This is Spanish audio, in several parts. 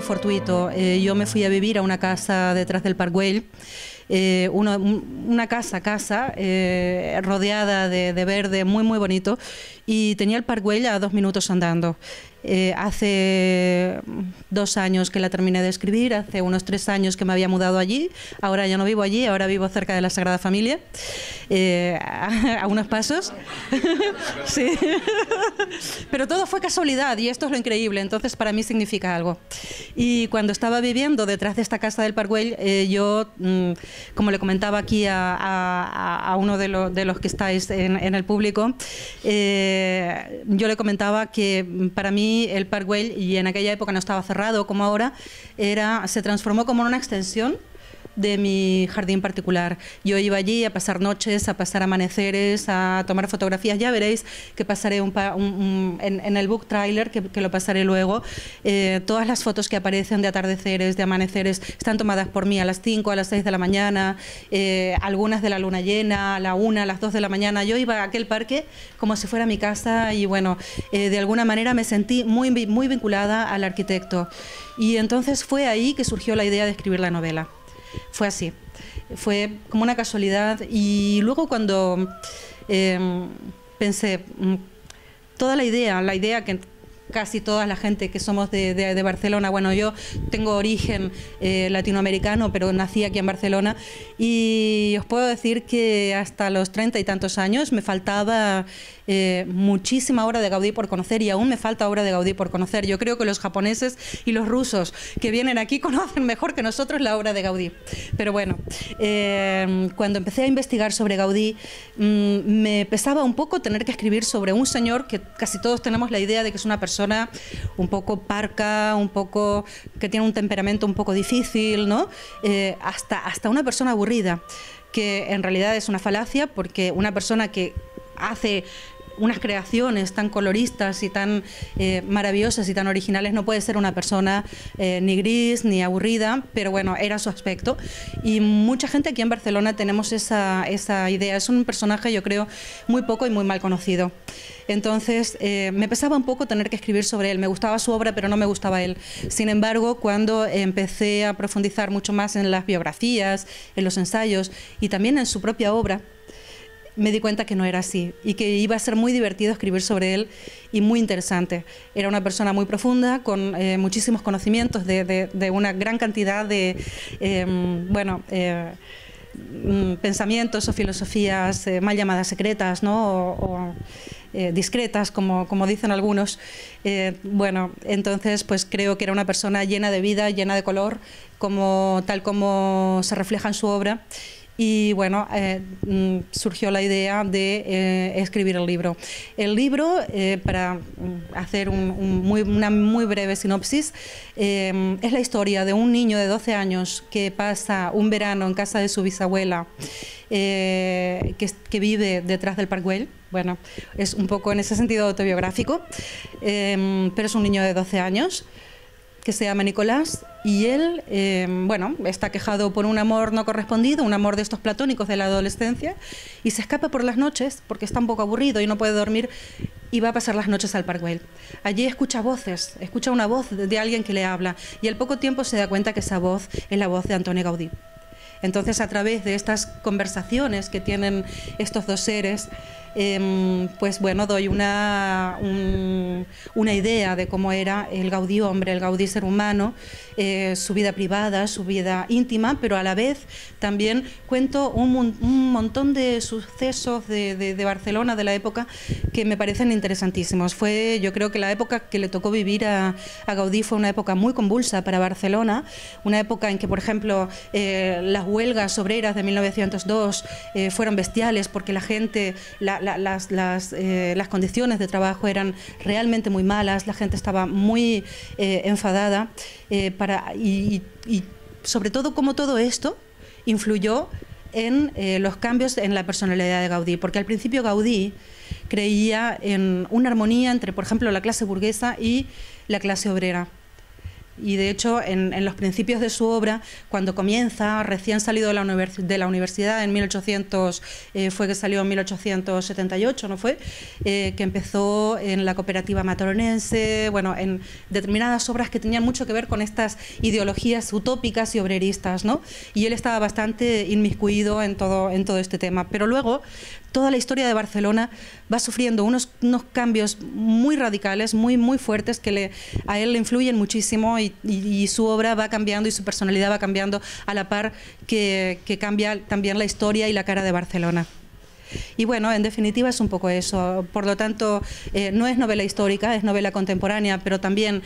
fortuito. Yo me fui a vivir a una casa detrás del Park Güell, una casa rodeada de verde, muy muy bonito, y tenía el Park Güell a 2 minutos andando. Hace 2 años que la terminé de escribir, hace unos 3 años que me había mudado allí, ahora ya no vivo allí, ahora vivo cerca de la Sagrada Familia, a unos pasos. Sí. Pero todo fue casualidad y esto es lo increíble, entonces para mí significa algo. Y cuando estaba viviendo detrás de esta casa del Park Güell, yo, como le comentaba aquí a uno de los que estáis en el público, yo le comentaba que para mí el Park Güell, y en aquella época no estaba cerrado como ahora, se transformó como en una extensión de mi jardín particular. Yo iba allí a pasar noches, a pasar amaneceres, a tomar fotografías. Ya veréis que pasaré en el book trailer, que lo pasaré luego. Todas las fotos que aparecen de atardeceres, de amaneceres, están tomadas por mí a las 5, a las 6 de la mañana, algunas de la luna llena, a la 1, a las 2 de la mañana. Yo iba a aquel parque como si fuera mi casa y bueno, de alguna manera me sentí muy, muy vinculada al arquitecto. Y entonces fue ahí que surgió la idea de escribir la novela. Fue así, fue como una casualidad. Y luego cuando pensé, toda la idea que casi toda la gente que somos de Barcelona, bueno, yo tengo origen latinoamericano, pero nací aquí en Barcelona, y os puedo decir que hasta los 30 y tantos años me faltaba muchísima obra de Gaudí por conocer, y aún me falta obra de Gaudí por conocer. Yo creo que los japoneses y los rusos que vienen aquí conocen mejor que nosotros la obra de Gaudí. Pero bueno, cuando empecé a investigar sobre Gaudí, me pesaba un poco tener que escribir sobre un señor que casi todos tenemos la idea de que es una persona un poco parca, un poco que tiene un temperamento un poco difícil, ¿no? Hasta una persona aburrida, que en realidad es una falacia, porque una persona que hace unas creaciones tan coloristas y tan maravillosas y tan originales no puede ser una persona ni gris ni aburrida, pero bueno, era su aspecto. Y mucha gente aquí en Barcelona tenemos esa idea. Es un personaje, yo creo, muy poco y muy mal conocido. Entonces me pesaba un poco tener que escribir sobre él. Me gustaba su obra, pero no me gustaba él. Sin embargo, cuando empecé a profundizar mucho más en las biografías, en los ensayos y también en su propia obra, me di cuenta que no era así y que iba a ser muy divertido escribir sobre él y muy interesante. Era una persona muy profunda, con muchísimos conocimientos de una gran cantidad de pensamientos o filosofías mal llamadas secretas, ¿no? o discretas, como dicen algunos. Bueno, entonces pues creo que era una persona llena de vida, llena de color, tal como se refleja en su obra. Y bueno, surgió la idea de escribir el libro. El libro, para hacer una muy breve sinopsis, es la historia de un niño de 12 años que pasa un verano en casa de su bisabuela, que vive detrás del Park Güell. Bueno, es un poco en ese sentido autobiográfico, pero es un niño de 12 años que se llama Nicolás, y él, bueno, está quejado por un amor no correspondido, un amor de estos platónicos de la adolescencia, y se escapa por las noches porque está un poco aburrido y no puede dormir, y va a pasar las noches al Park Güell. Allí escucha voces, escucha una voz de alguien que le habla, y al poco tiempo se da cuenta que esa voz es la voz de Antoni Gaudí. Entonces, a través de estas conversaciones que tienen estos dos seres, pues bueno, doy una idea de cómo era el Gaudí hombre, el Gaudí ser humano, su vida privada, su vida íntima, pero a la vez también cuento un montón de sucesos de Barcelona, de la época, que me parecen interesantísimos. Yo creo que la época que le tocó vivir a Gaudí fue una época muy convulsa para Barcelona, una época en que, por ejemplo, las huelgas obreras de 1902 fueron bestiales, porque la gente, las condiciones de trabajo eran realmente muy malas, la gente estaba muy enfadada, y sobre todo cómo todo esto influyó en los cambios en la personalidad de Gaudí, porque al principio Gaudí creía en una armonía entre, por ejemplo, la clase burguesa y la clase obrera. Y de hecho, en los principios de su obra, cuando comienza, recién salido de la universidad, en 1800, fue que salió en 1878, ¿no fue? Que empezó en la cooperativa matoronense, bueno, en determinadas obras que tenían mucho que ver con estas ideologías utópicas y obreristas, ¿no? Y él estaba bastante inmiscuido en todo este tema. Pero luego, toda la historia de Barcelona va sufriendo unos cambios muy radicales, muy fuertes, que a él le influyen muchísimo, y su obra va cambiando y su personalidad va cambiando a la par que cambia también la historia y la cara de Barcelona. Y bueno, en definitiva es un poco eso. Por lo tanto, no es novela histórica, es novela contemporánea, pero también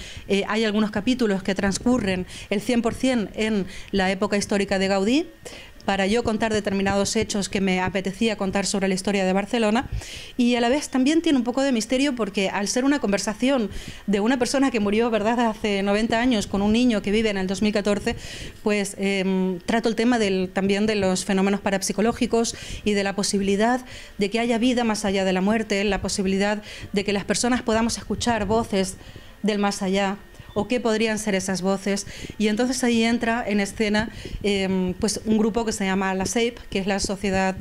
hay algunos capítulos que transcurren el 100% en la época histórica de Gaudí, para yo contar determinados hechos que me apetecía contar sobre la historia de Barcelona, y a la vez también tiene un poco de misterio porque al ser una conversación de una persona que murió, ¿verdad?, hace 90 años con un niño que vive en el 2014, pues trato el tema también de los fenómenos parapsicológicos y de la posibilidad de que haya vida más allá de la muerte, la posibilidad de que las personas podamos escuchar voces del más allá, o qué podrían ser esas voces. Y entonces ahí entra en escena pues un grupo que se llama la SEIP, que es la Sociedad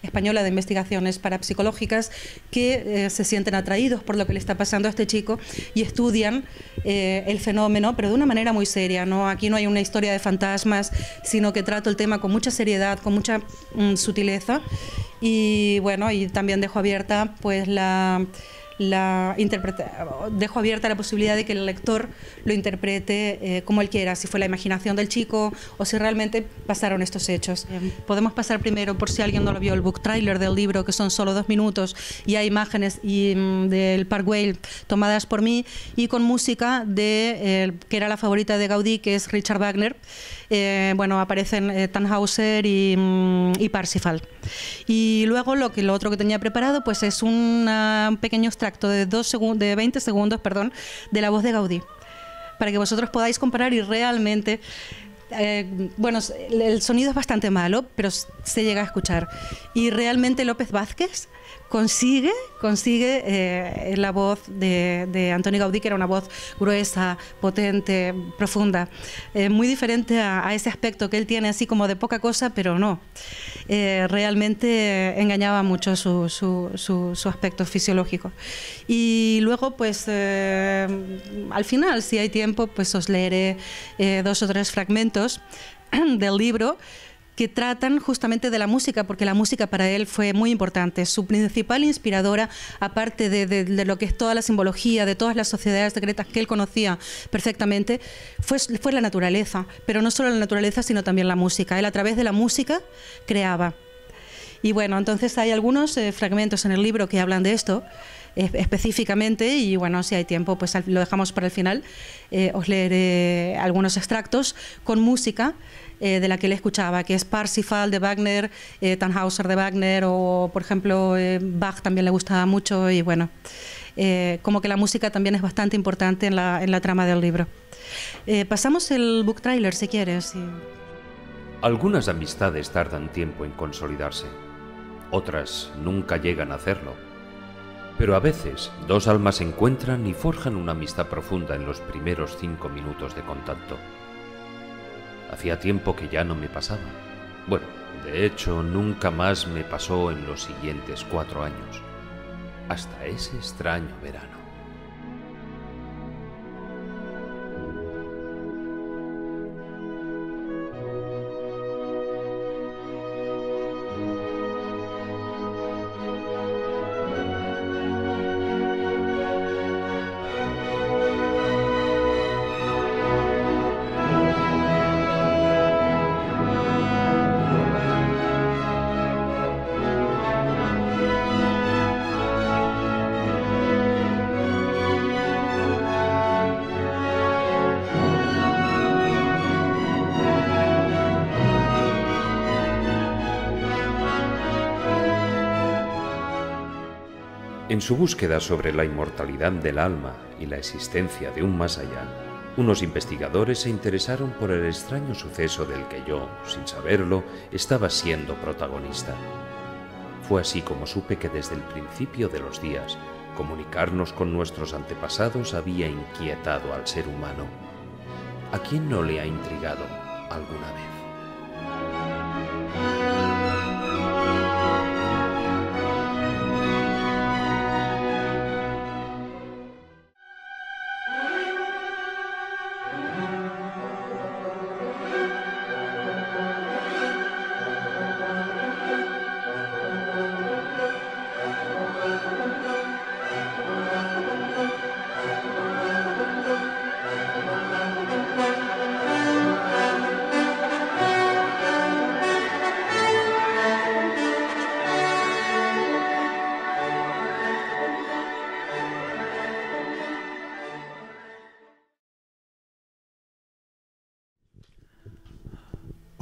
Española de Investigaciones Parapsicológicas, que se sienten atraídos por lo que le está pasando a este chico y estudian el fenómeno, pero de una manera muy seria, ¿no? Aquí no hay una historia de fantasmas, sino que trato el tema con mucha seriedad, con mucha sutileza, y bueno, y también dejo abierta pues dejo abierta la posibilidad de que el lector lo interprete como él quiera, si fue la imaginación del chico o si realmente pasaron estos hechos. Podemos pasar primero, por si alguien no lo vio, el book trailer del libro, que son solo 2 minutos, y hay imágenes del Park Güell tomadas por mí, y con música que era la favorita de Gaudí, que es Richard Wagner. Bueno, aparecen Tannhäuser y Parsifal. Y luego lo otro que tenía preparado pues es un pequeño extracto de 20 segundos, perdón, de la voz de Gaudí, para que vosotros podáis comparar y realmente, bueno, el sonido es bastante malo, pero se llega a escuchar. Y realmente López Vázquez consigue la voz de Antoni Gaudí, que era una voz gruesa, potente, profunda, muy diferente a ese aspecto que él tiene así como de poca cosa, pero no. Realmente engañaba mucho su aspecto fisiológico. Y luego, pues, al final, si hay tiempo, pues os leeré 2 o 3 fragmentos del libro que tratan justamente de la música, porque la música para él fue muy importante. Su principal inspiradora, aparte de lo que es toda la simbología, de todas las sociedades secretas que él conocía perfectamente, fue la naturaleza, pero no solo la naturaleza, sino también la música. Él, a través de la música, creaba. Y bueno, entonces hay algunos fragmentos en el libro que hablan de esto específicamente, y bueno, si hay tiempo, pues lo dejamos para el final. Os leeré algunos extractos con música de la que él escuchaba, que es Parsifal de Wagner, Tannhäuser de Wagner, o por ejemplo Bach también le gustaba mucho, y bueno, como que la música también es bastante importante en la trama del libro. Pasamos el book trailer si quieres. Algunas amistades tardan tiempo en consolidarse, otras nunca llegan a hacerlo, pero a veces 2 almas se encuentran y forjan una amistad profunda en los primeros 5 minutos de contacto. Hacía tiempo que ya no me pasaba. Bueno, de hecho, nunca más me pasó en los siguientes 4 años, hasta ese extraño verano. En su búsqueda sobre la inmortalidad del alma y la existencia de un más allá, unos investigadores se interesaron por el extraño suceso del que yo, sin saberlo, estaba siendo protagonista. Fue así como supe que desde el principio de los días, comunicarnos con nuestros antepasados había inquietado al ser humano. ¿A quién no le ha intrigado alguna vez?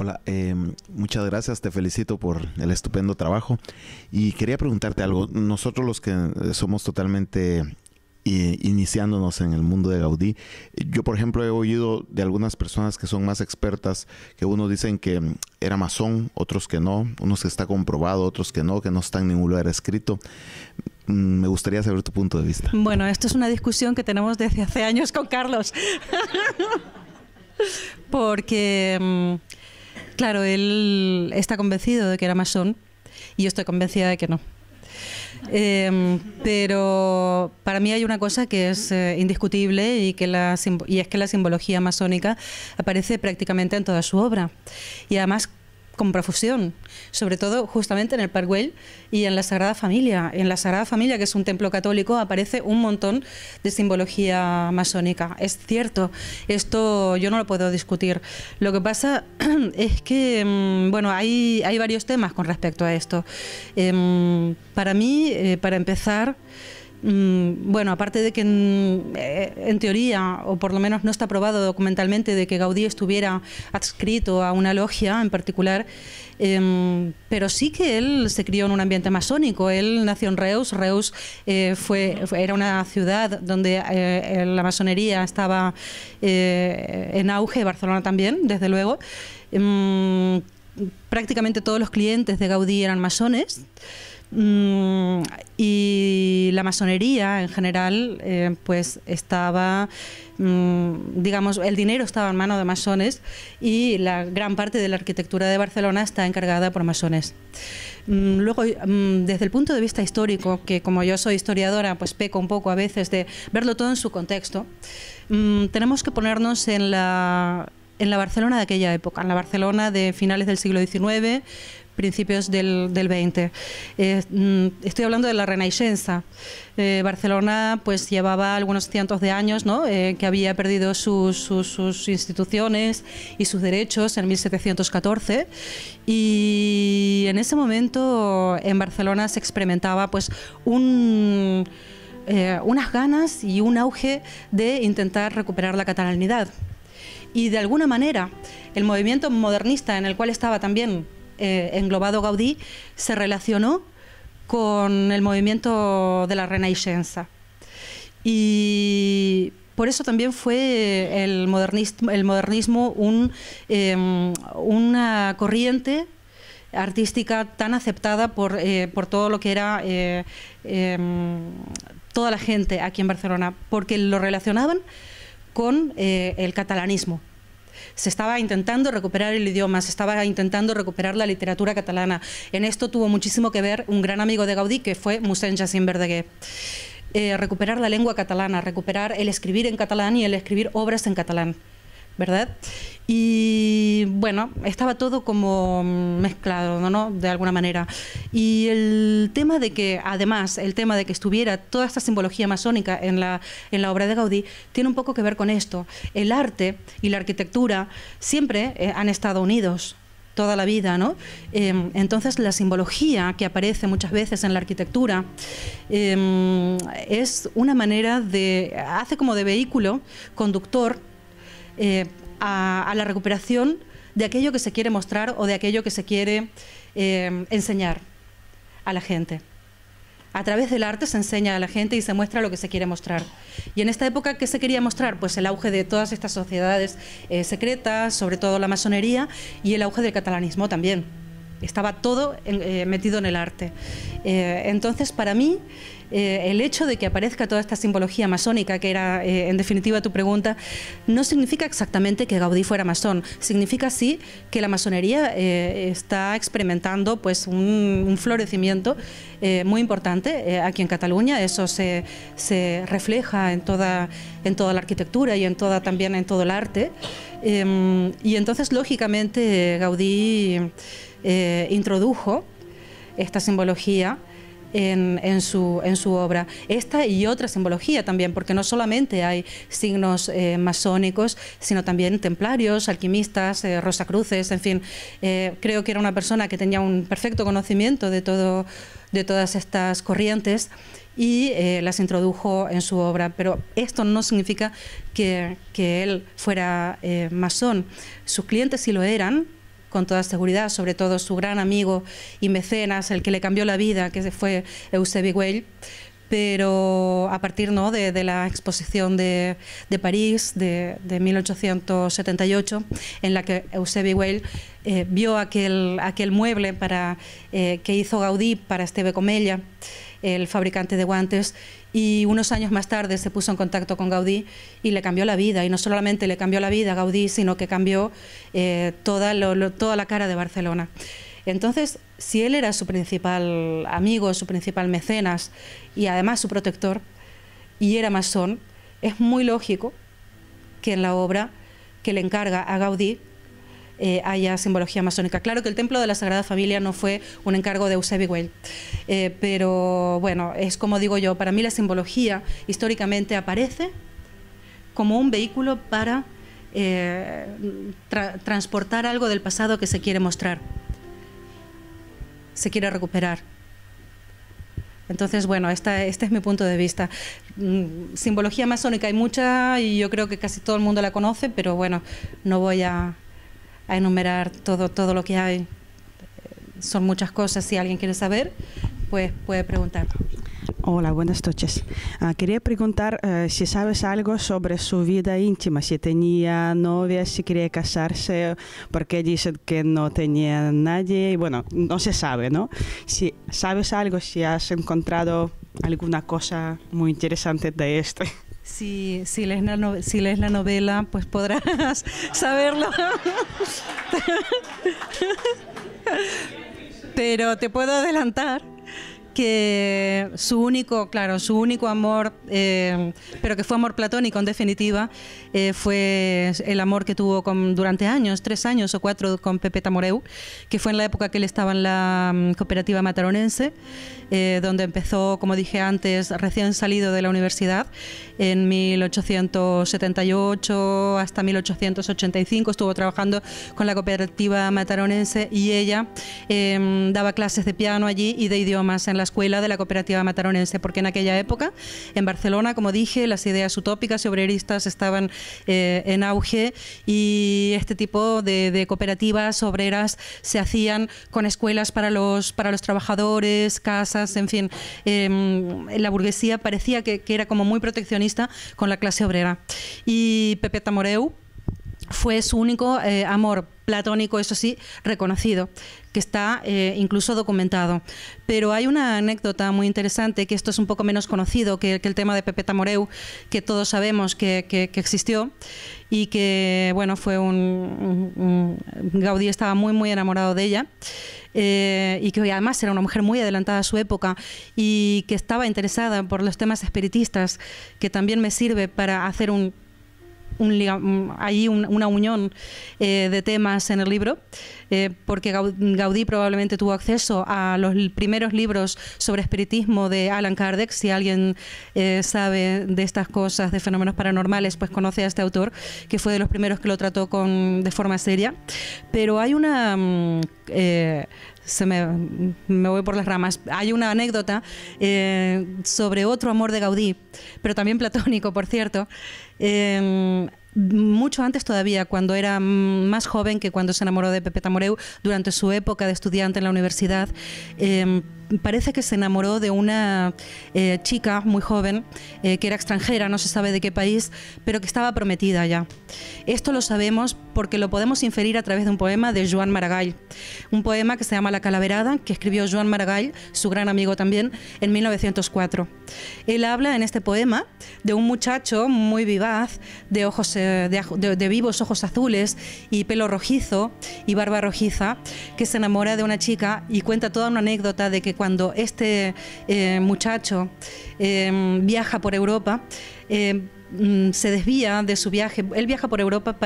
Hola, muchas gracias, te felicito por el estupendo trabajo y quería preguntarte algo. Nosotros los que somos totalmente iniciándonos en el mundo de Gaudí, yo por ejemplo he oído de algunas personas que son más expertas, que unos dicen que era masón, otros que no, unos que está comprobado, otros que no está en ningún lugar escrito. Me gustaría saber tu punto de vista. Bueno, esto es una discusión que tenemos desde hace años con Carlos. Porque, claro, él está convencido de que era masón y yo estoy convencida de que no. Pero para mí hay una cosa que es indiscutible y es que la simbología masónica aparece prácticamente en toda su obra. Y además con profusión, sobre todo justamente en el Pare Güell y en la Sagrada Familia. En la Sagrada Familia, que es un templo católico, aparece un montón de simbología masónica. Es cierto, esto yo no lo puedo discutir. Lo que pasa es que, bueno, hay varios temas con respecto a esto. Para mí, para empezar, bueno, aparte de que en teoría, o por lo menos no está probado documentalmente, de que Gaudí estuviera adscrito a una logia en particular, pero sí que él se crió en un ambiente masónico. Él nació en Reus. Reus era una ciudad donde la masonería estaba en auge, Barcelona también, desde luego. Prácticamente todos los clientes de Gaudí eran masones. Y la masonería en general pues estaba, digamos, el dinero estaba en manos de masones y la gran parte de la arquitectura de Barcelona está encargada por masones. Luego, desde el punto de vista histórico, que como yo soy historiadora, pues peco un poco a veces de verlo todo en su contexto, tenemos que ponernos en la Barcelona de aquella época, en la Barcelona de finales del siglo XIX, principios del XX. Estoy hablando de la Renaixença. Barcelona pues llevaba algunos cientos de años, ¿no? Que había perdido sus instituciones y sus derechos en 1714, y en ese momento en Barcelona se experimentaba pues unas ganas y un auge de intentar recuperar la catalanidad. Y de alguna manera el movimiento modernista en el cual estaba también englobado Gaudí se relacionó con el movimiento de la Renaixença. Y por eso también fue el modernismo una corriente artística tan aceptada por todo lo que era toda la gente aquí en Barcelona, porque lo relacionaban con el catalanismo. Se estaba intentando recuperar el idioma, se estaba intentando recuperar la literatura catalana. En esto tuvo muchísimo que ver un gran amigo de Gaudí, que fue mossèn Jacint Verdaguer. Recuperar la lengua catalana, recuperar el escribir en catalán y el escribir obras en catalán, ¿verdad? Y bueno, estaba todo como mezclado, ¿no? De alguna manera. Y el tema de que, además, estuviera toda esta simbología masónica en la obra de Gaudí, tiene un poco que ver con esto. El arte y la arquitectura siempre han estado unidos toda la vida, ¿no? Entonces la simbología que aparece muchas veces en la arquitectura es una manera hace como de vehículo conductor a la recuperación de aquello que se quiere mostrar o de aquello que se quiere enseñar a la gente. A través del arte se enseña a la gente y se muestra lo que se quiere mostrar. Y en esta época, ¿qué se quería mostrar? Pues el auge de todas estas sociedades secretas, sobre todo la masonería, y el auge del catalanismo también. estaba todo metido en el arte. Entonces, para mí, el hecho de que aparezca toda esta simbología masónica, que era en definitiva tu pregunta, no significa exactamente que Gaudí fuera masón. Significa sí que la masonería está experimentando pues un florecimiento muy importante aquí en Cataluña. Eso se refleja en toda la arquitectura y también en todo el arte. Y entonces, lógicamente, Gaudí introdujo esta simbología en su obra. Esta y otra simbología también, porque no solamente hay signos masónicos, sino también templarios, alquimistas, rosacruces, en fin. Creo que era una persona que tenía un perfecto conocimiento de todas estas corrientes y las introdujo en su obra. Pero esto no significa que él fuera masón. Sus clientes sí lo eran, con toda seguridad, sobre todo su gran amigo y mecenas, el que le cambió la vida, que fue Eusebi Güell. Pero a partir de la exposición de París de 1878, en la que Eusebi Güell vio aquel mueble que hizo Gaudí para Esteve Comella, el fabricante de guantes, y unos años más tarde se puso en contacto con Gaudí y le cambió la vida. Y no solamente le cambió la vida a Gaudí, sino que cambió toda la cara de Barcelona. Entonces, si él era su principal amigo, su principal mecenas y además su protector, y era masón, es muy lógico que en la obra que le encarga a Gaudí haya simbología masónica. Claro que el Templo de la Sagrada Familia no fue un encargo de Eusebi Güell, pero bueno, es como digo yo, para mí la simbología históricamente aparece como un vehículo para transportar algo del pasado que se quiere mostrar, se quiere recuperar. Entonces, bueno, este es mi punto de vista. Simbología masónica hay mucha y yo creo que casi todo el mundo la conoce, pero bueno, no voy a enumerar todo lo que hay. Son muchas cosas. Si alguien quiere saber, pues puede preguntar. Hola, buenas noches. Quería preguntar si sabes algo sobre su vida íntima, si tenía novia, si quería casarse, porque dicen que no tenía nadie, y bueno, no se sabe, ¿no? Si sabes algo, si has encontrado alguna cosa muy interesante de esto. Si lees la novela, pues podrás saberlo. Pero te puedo adelantar que su único amor, pero que fue amor platónico en definitiva, fue el amor que tuvo durante años, 3 años o 4, con Pepeta Moreu, que fue en la época que él estaba en la cooperativa mataronense, donde empezó, como dije antes, recién salido de la universidad, en 1878 hasta 1885 estuvo trabajando con la cooperativa mataronense y ella daba clases de piano allí y de idiomas en la escuela de la cooperativa mataronense, porque en aquella época, en Barcelona, como dije, las ideas utópicas y obreristas estaban en auge y este tipo de cooperativas obreras se hacían con escuelas para los trabajadores, casas, en fin. La burguesía parecía que era como muy proteccionista con la clase obrera. Y Pepeta Moreu fue su único amor platónico, eso sí, reconocido, que está incluso documentado. Pero hay una anécdota muy interesante, que esto es un poco menos conocido que el tema de Pepeta Moreu, que todos sabemos que existió y que, bueno, fue Gaudí estaba muy enamorado de ella. Y que además era una mujer muy adelantada a su época y que estaba interesada por los temas espiritistas, que también me sirve para hacer una unión de temas en el libro, porque Gaudí probablemente tuvo acceso a los primeros libros sobre espiritismo de Allan Kardec. Si alguien sabe de estas cosas, de fenómenos paranormales, pues conoce a este autor, que fue de los primeros que lo trató de forma seria. Pero hay me voy por las ramas. Hay una anécdota sobre otro amor de Gaudí, pero también platónico, por cierto, mucho antes todavía, cuando era más joven que cuando se enamoró de Pepeta Moreu, durante su época de estudiante en la universidad. parece que se enamoró de una chica muy joven que era extranjera, no se sabe de qué país, pero que estaba prometida ya. Esto lo sabemos porque lo podemos inferir a través de un poema de Joan Maragall, un poema que se llama La Calaverada, que escribió Joan Maragall, su gran amigo también, en 1904. Él habla en este poema de un muchacho muy vivaz, de ojos de vivos ojos azules y pelo rojizo y barba rojiza, que se enamora de una chica, y cuenta toda una anécdota de que cuando este muchacho viaja por Europa, se desvía de su viaje. Él viaja por Europa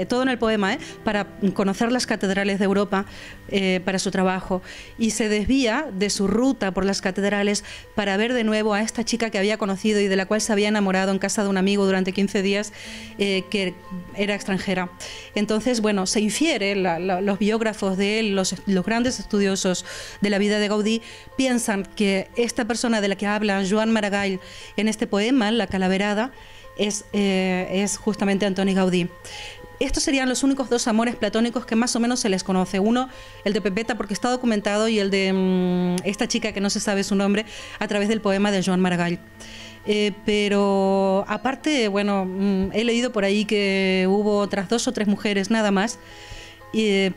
todo en el poema, para conocer las catedrales de Europa para su trabajo, y se desvía de su ruta por las catedrales para ver de nuevo a esta chica que había conocido y de la cual se había enamorado en casa de un amigo durante 15 días, que era extranjera. Entonces, bueno, se infiere, los biógrafos de él, los grandes estudiosos de la vida de Gaudí, piensan que esta persona de la que habla Joan Maragall en este poema, La Calaverada, es justamente Antoni Gaudí. Estos serían los únicos dos amores platónicos que más o menos se les conoce. Uno, el de Pepeta, porque está documentado, y el de esta chica que no se sabe su nombre, a través del poema de Joan Maragall. Pero aparte, bueno, he leído por ahí que hubo otras 2 o 3 mujeres, nada más.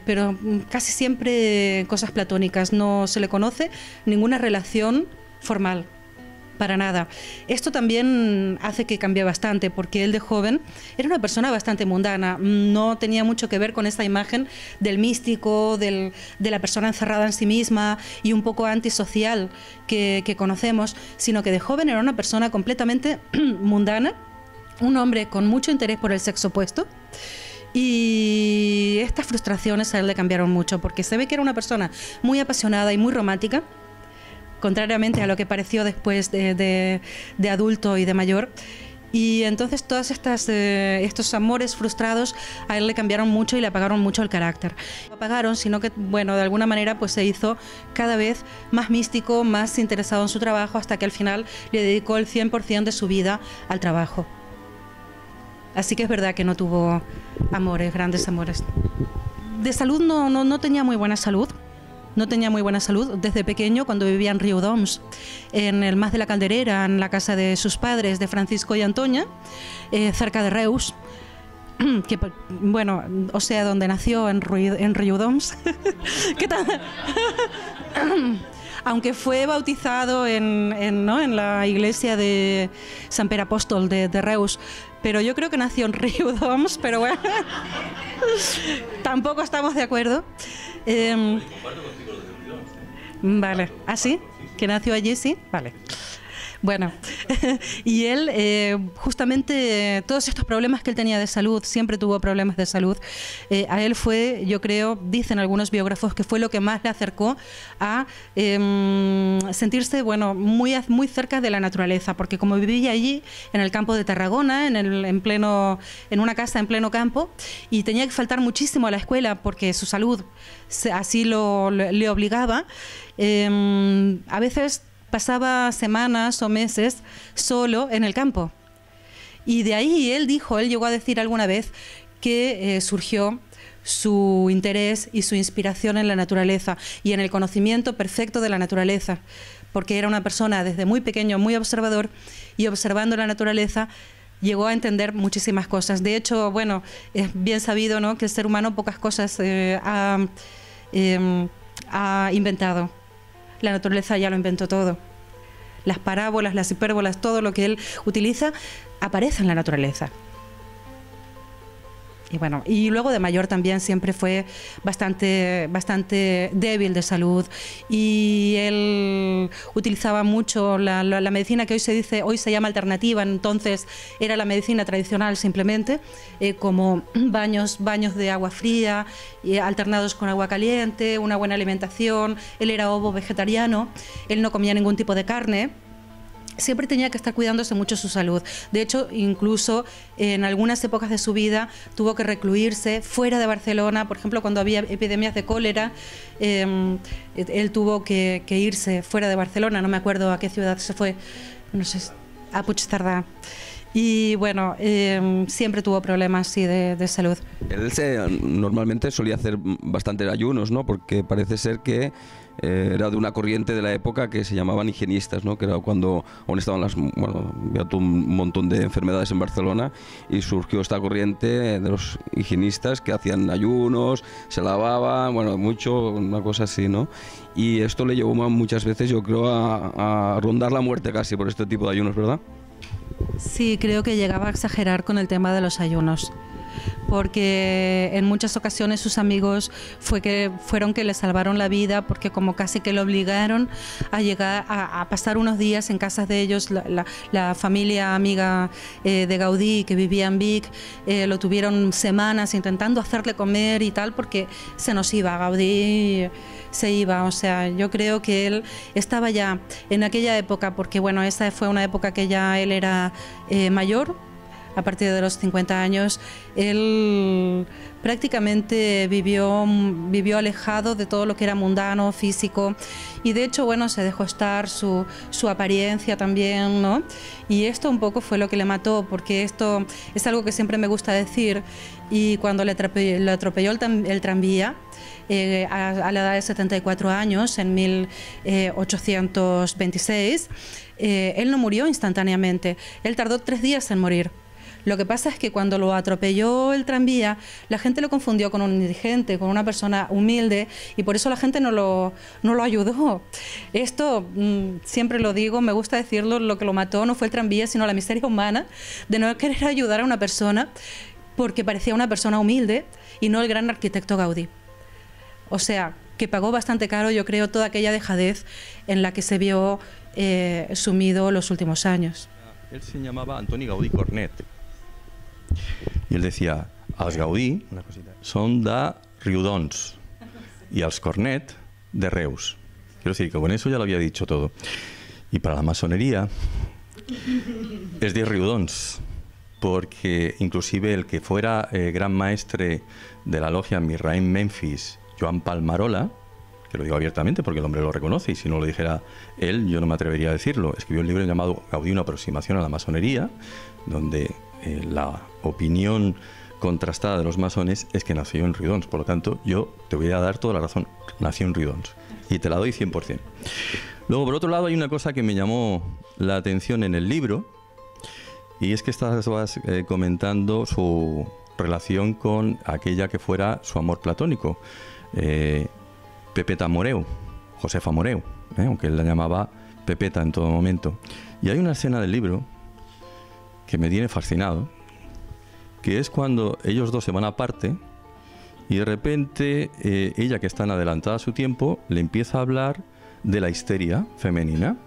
Pero casi siempre cosas platónicas. No se le conoce ninguna relación formal. Para nada. Esto también hace que cambie bastante, porque él de joven era una persona bastante mundana, no tenía mucho que ver con esta imagen del místico, de la persona encerrada en sí misma y un poco antisocial que conocemos, sino que de joven era una persona completamente mundana, un hombre con mucho interés por el sexo opuesto. Y estas frustraciones a él le cambiaron mucho, porque se ve que era una persona muy apasionada y muy romántica, contrariamente a lo que pareció después de adulto y de mayor. Y entonces todos estos amores frustrados a él le cambiaron mucho y le apagaron mucho el carácter. No apagaron, sino que, bueno, de alguna manera pues se hizo cada vez más místico, más interesado en su trabajo, hasta que al final le dedicó el 100% de su vida al trabajo. Así que es verdad que no tuvo amores, grandes amores. De salud no tenía muy buena salud. No tenía muy buena salud desde pequeño, cuando vivía en Riudoms, en el Mas de la Calderera, en la casa de sus padres, de Francisco y Antonia, cerca de Reus, que, bueno, o sea, donde nació, en Riudoms. ¿Qué tal? Aunque fue bautizado en la iglesia de San Pere Apóstol de Reus, pero yo creo que nació en Riudoms, pero bueno, tampoco estamos de acuerdo. Vale, ¿ah, sí? ¿Que nació allí? Sí, vale. Bueno, y él, justamente, todos estos problemas que él tenía de salud, siempre tuvo problemas de salud, a él fue, yo creo, dicen algunos biógrafos, que fue lo que más le acercó a sentirse, bueno, muy cerca de la naturaleza, porque como vivía allí, en el campo de Tarragona, en una casa en pleno campo, y tenía que faltar muchísimo a la escuela porque su salud así le obligaba, a veces pasaba semanas o meses solo en el campo. Y de ahí él llegó a decir alguna vez que surgió su interés y su inspiración en la naturaleza y en el conocimiento perfecto de la naturaleza, porque era una persona desde muy pequeño muy observador, y observando la naturaleza llegó a entender muchísimas cosas. De hecho, bueno, es bien sabido, ¿no?, que el ser humano pocas cosas ha inventado. La naturaleza ya lo inventó todo. Las parábolas, las hipérbolas, todo lo que él utiliza aparece en la naturaleza. Y bueno, y luego de mayor también siempre fue bastante débil de salud, y él utilizaba mucho la medicina que hoy se llama alternativa, entonces era la medicina tradicional simplemente, como baños de agua fría alternados con agua caliente, una buena alimentación. Él era ovo vegetariano, él no comía ningún tipo de carne. Siempre tenía que estar cuidándose mucho su salud. De hecho, incluso en algunas épocas de su vida tuvo que recluirse fuera de Barcelona. Por ejemplo, cuando había epidemias de cólera, él tuvo que irse fuera de Barcelona. No me acuerdo a qué ciudad se fue, no sé, a Puigcerdà. Y bueno, siempre tuvo problemas, sí, de salud. Él normalmente solía hacer bastantes ayunos, ¿no? Porque parece ser que era de una corriente de la época que se llamaban higienistas, ¿no? Que era cuando aún estaban había un montón de enfermedades en Barcelona y surgió esta corriente de los higienistas que hacían ayunos, se lavaban, mucho, una cosa así, ¿no? Y esto le llevó muchas veces, yo creo, a rondar la muerte casi por este tipo de ayunos, ¿verdad? Sí, creo que llegaba a exagerar con el tema de los ayunos, porque en muchas ocasiones sus amigos fueron que le salvaron la vida, porque como casi que lo obligaron a llegar a pasar unos días en casas de ellos. La familia amiga de Gaudí, que vivía en Vic, lo tuvieron semanas intentando hacerle comer y tal, porque se nos iba, Gaudí se iba. O sea, yo creo que él estaba ya en aquella época, porque bueno, esa fue una época que ya él era mayor. A partir de los 50 años, él prácticamente vivió alejado de todo lo que era mundano, físico, y de hecho, bueno, se dejó estar su apariencia también, ¿no? Y esto un poco fue lo que le mató, porque esto es algo que siempre me gusta decir, y cuando le atropelló el tranvía, a la edad de 74 años, en 1826, él no murió instantáneamente, él tardó 3 días en morir. Lo que pasa es que cuando lo atropelló el tranvía, la gente lo confundió con un indigente, con una persona humilde, y por eso la gente no lo ayudó. Esto, siempre lo digo, me gusta decirlo, lo que lo mató no fue el tranvía, sino la miseria humana de no querer ayudar a una persona porque parecía una persona humilde y no el gran arquitecto Gaudí. O sea, que pagó bastante caro, yo creo, toda aquella dejadez en la que se vio sumido los últimos años. Él se llamaba Antoni Gaudí Cornet. I ell decía, els Gaudí són de Riudons y els Cornet de Reus. Quiero decir que con eso ya lo había dicho todo. Y para la masonería es de Riudons, porque inclusive el que fuera gran maestre de la logia Misraim Memphis, Joan Palmarola, que lo digo abiertamente porque el hombre lo reconoce, y si no lo dijera él, yo no me atrevería a decirlo, escribió un libro llamado Gaudí, una aproximación a la masonería, donde la opinión contrastada de los masones es que nació en Riudons. Por lo tanto, yo te voy a dar toda la razón, nació en Riudons, y te la doy 100%. Luego, por otro lado, hay una cosa que me llamó la atención en el libro, y es que estabas comentando su relación con aquella que fuera su amor platónico, Pepeta Moreu, Josefa Moreu, aunque él la llamaba Pepeta en todo momento. Y hay una escena del libro que me tiene fascinado, que es cuando ellos dos se van aparte y de repente ella, que está en adelantada a su tiempo, le empieza a hablar de la histeria femenina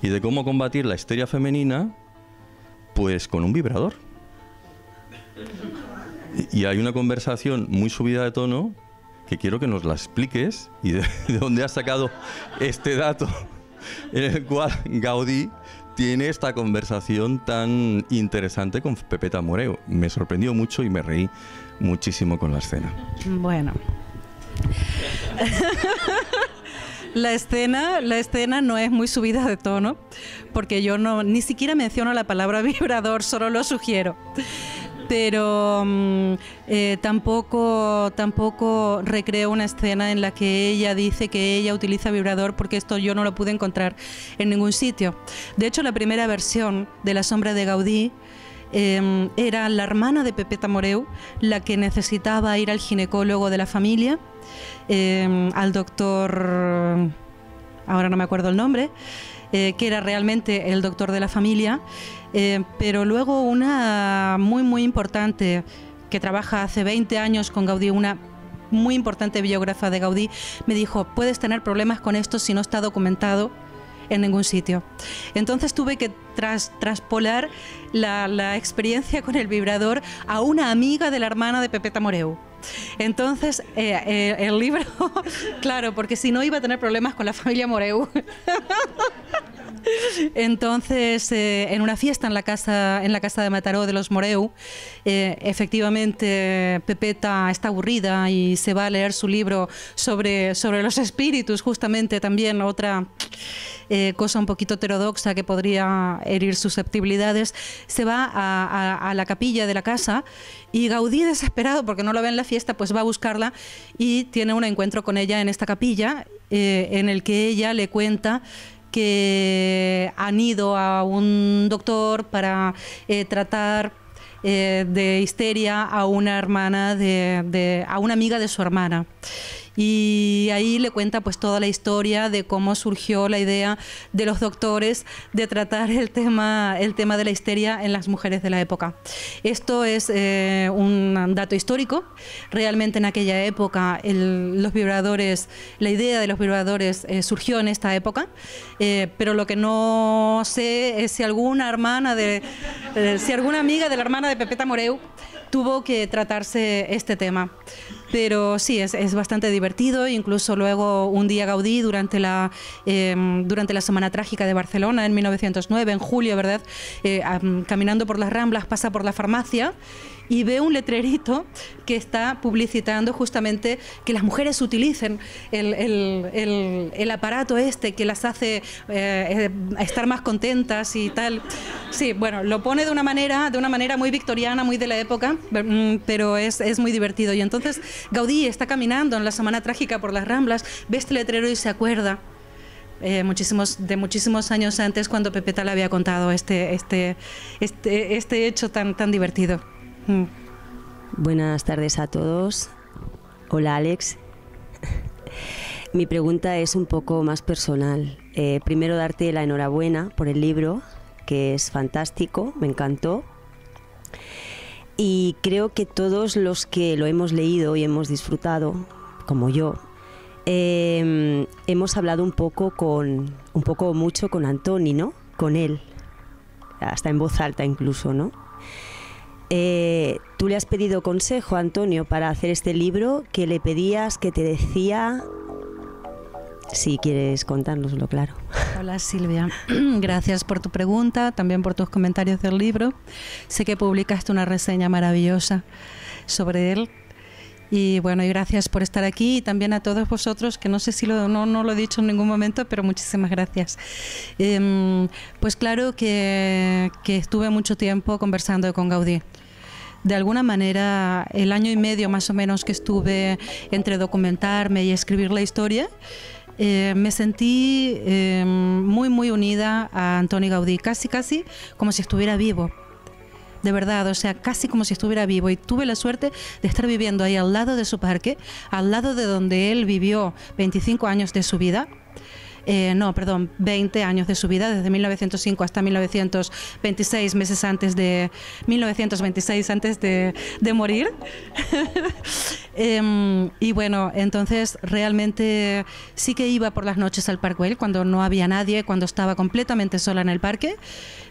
y de cómo combatir la histeria femenina pues con un vibrador. Y hay una conversación muy subida de tono que quiero que nos la expliques y de dónde has sacado este dato en el cual Gaudí tiene esta conversación tan interesante con Pepeta Moreu. Me sorprendió mucho y me reí muchísimo con la escena. Bueno. La escena no es muy subida de tono, porque yo ni siquiera menciono la palabra vibrador, solo lo sugiero. Pero tampoco recreo una escena en la que ella dice que ella utiliza vibrador, porque esto yo no lo pude encontrar en ningún sitio. De hecho, la primera versión de La sombra de Gaudí era la hermana de Pepeta Moreu la que necesitaba ir al ginecólogo de la familia, al doctor, ahora no me acuerdo el nombre, que era realmente el doctor de la familia, pero luego una muy importante que trabaja hace 20 años con Gaudí, una muy importante biógrafa de Gaudí, me dijo: puedes tener problemas con esto si no está documentado en ningún sitio. Entonces tuve que traspolar la experiencia con el vibrador a una amiga de la hermana de Pepeta Moreu. Entonces el libro, claro, porque si no iba a tener problemas con la familia Moreu. Entonces, en una fiesta en la casa de Mataró de los Moreu, efectivamente Pepeta está aburrida y se va a leer su libro sobre los espíritus, justamente también otra cosa un poquito heterodoxa que podría herir susceptibilidades. Se va a la capilla de la casa y Gaudí, desesperado porque no la ve en la fiesta, pues va a buscarla y tiene un encuentro con ella en esta capilla, en el que ella le cuenta que han ido a un doctor para tratar de histeria a una hermana a una amiga de su hermana. Y ahí le cuenta pues toda la historia de cómo surgió la idea de los doctores de tratar el tema de la histeria en las mujeres de la época. Esto es un dato histórico. Realmente en aquella época los vibradores, la idea de los vibradores surgió en esta época, pero lo que no sé es si alguna amiga de la hermana de Pepeta Moreu tuvo que tratarse este tema. Pero sí, es bastante divertido. Incluso luego un día Gaudí, durante la Semana Trágica de Barcelona en 1909, en julio, ¿verdad? Caminando por las Ramblas, pasa por la farmacia y ve un letrerito que está publicitando justamente que las mujeres utilicen el aparato que las hace estar más contentas y tal. Sí, bueno, lo pone de una manera muy victoriana, muy de la época, pero es muy divertido. Y entonces Gaudí está caminando en la Semana Trágica por las Ramblas, ve este letrero y se acuerda muchísimos años antes, cuando Pepeta le había contado este hecho tan divertido. Buenas tardes a todos. Hola, Alex. Mi pregunta es un poco más personal. Primero, darte la enhorabuena por el libro, que es fantástico, me encantó. Y creo que todos los que lo hemos leído y hemos disfrutado, como yo, hemos hablado mucho con Antoni, ¿no? Con él, hasta en voz alta incluso, ¿no? Tú le has pedido consejo a Antonio para hacer este libro. ¿Qué le pedías? ¿Qué te decía? Si quieres contárnoslo, claro. Hola, Silvia. Gracias por tu pregunta, también por tus comentarios del libro. Sé que publicaste una reseña maravillosa sobre él. Y bueno, y gracias por estar aquí, y también a todos vosotros, que no sé si no lo he dicho en ningún momento, pero muchísimas gracias. Pues claro que estuve mucho tiempo conversando con Gaudí. De alguna manera, el año y medio más o menos que estuve entre documentarme y escribir la historia, me sentí muy unida a Antoni Gaudí, casi como si estuviera vivo. De verdad, o sea, casi como si estuviera vivo. Y tuve la suerte de estar viviendo ahí al lado de su parque, al lado de donde él vivió 25 años de su vida. 20 años de su vida, desde 1905 hasta 1926, antes de morir. Y bueno, entonces realmente sí que iba por las noches al Parc Güell, cuando no había nadie, cuando estaba completamente sola en el parque,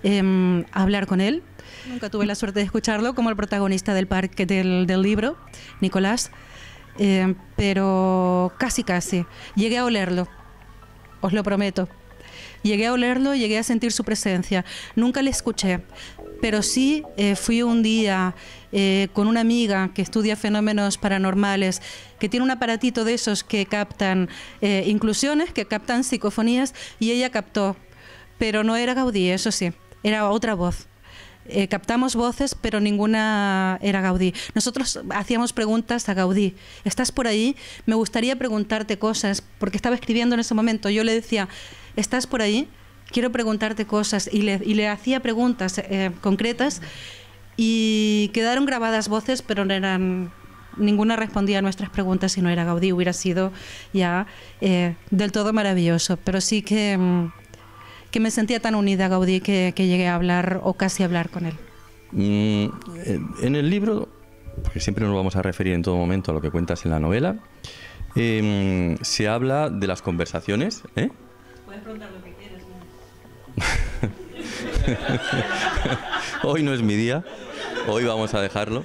a hablar con él. Nunca tuve la suerte de escucharlo como el protagonista del parque del libro, Nicolás, pero casi. Llegué a olerlo. Os lo prometo. Llegué a olerlo, llegué a sentir su presencia. Nunca le escuché, pero sí fui un día con una amiga que estudia fenómenos paranormales, que tiene un aparatito de esos que captan inclusiones, que captan psicofonías, y ella captó, pero no era Gaudí, eso sí, era otra voz. Captamos voces, pero ninguna era Gaudí. Nosotros hacíamos preguntas a Gaudí. ¿Estás por ahí? Me gustaría preguntarte cosas, porque estaba escribiendo en ese momento. Yo le decía, ¿estás por ahí? Quiero preguntarte cosas. Y le hacía preguntas concretas, y quedaron grabadas voces, pero no eran... Ninguna respondía a nuestras preguntas y no era Gaudí. Hubiera sido ya del todo maravilloso. Pero sí que me sentía tan unida a Gaudí que llegué a hablar, o casi a hablar con él. En el libro, porque siempre nos vamos a referir en todo momento a lo que cuentas en la novela, se habla de las conversaciones. Puedes preguntar lo que quieras, ¿no? Hoy no es mi día, hoy vamos a dejarlo.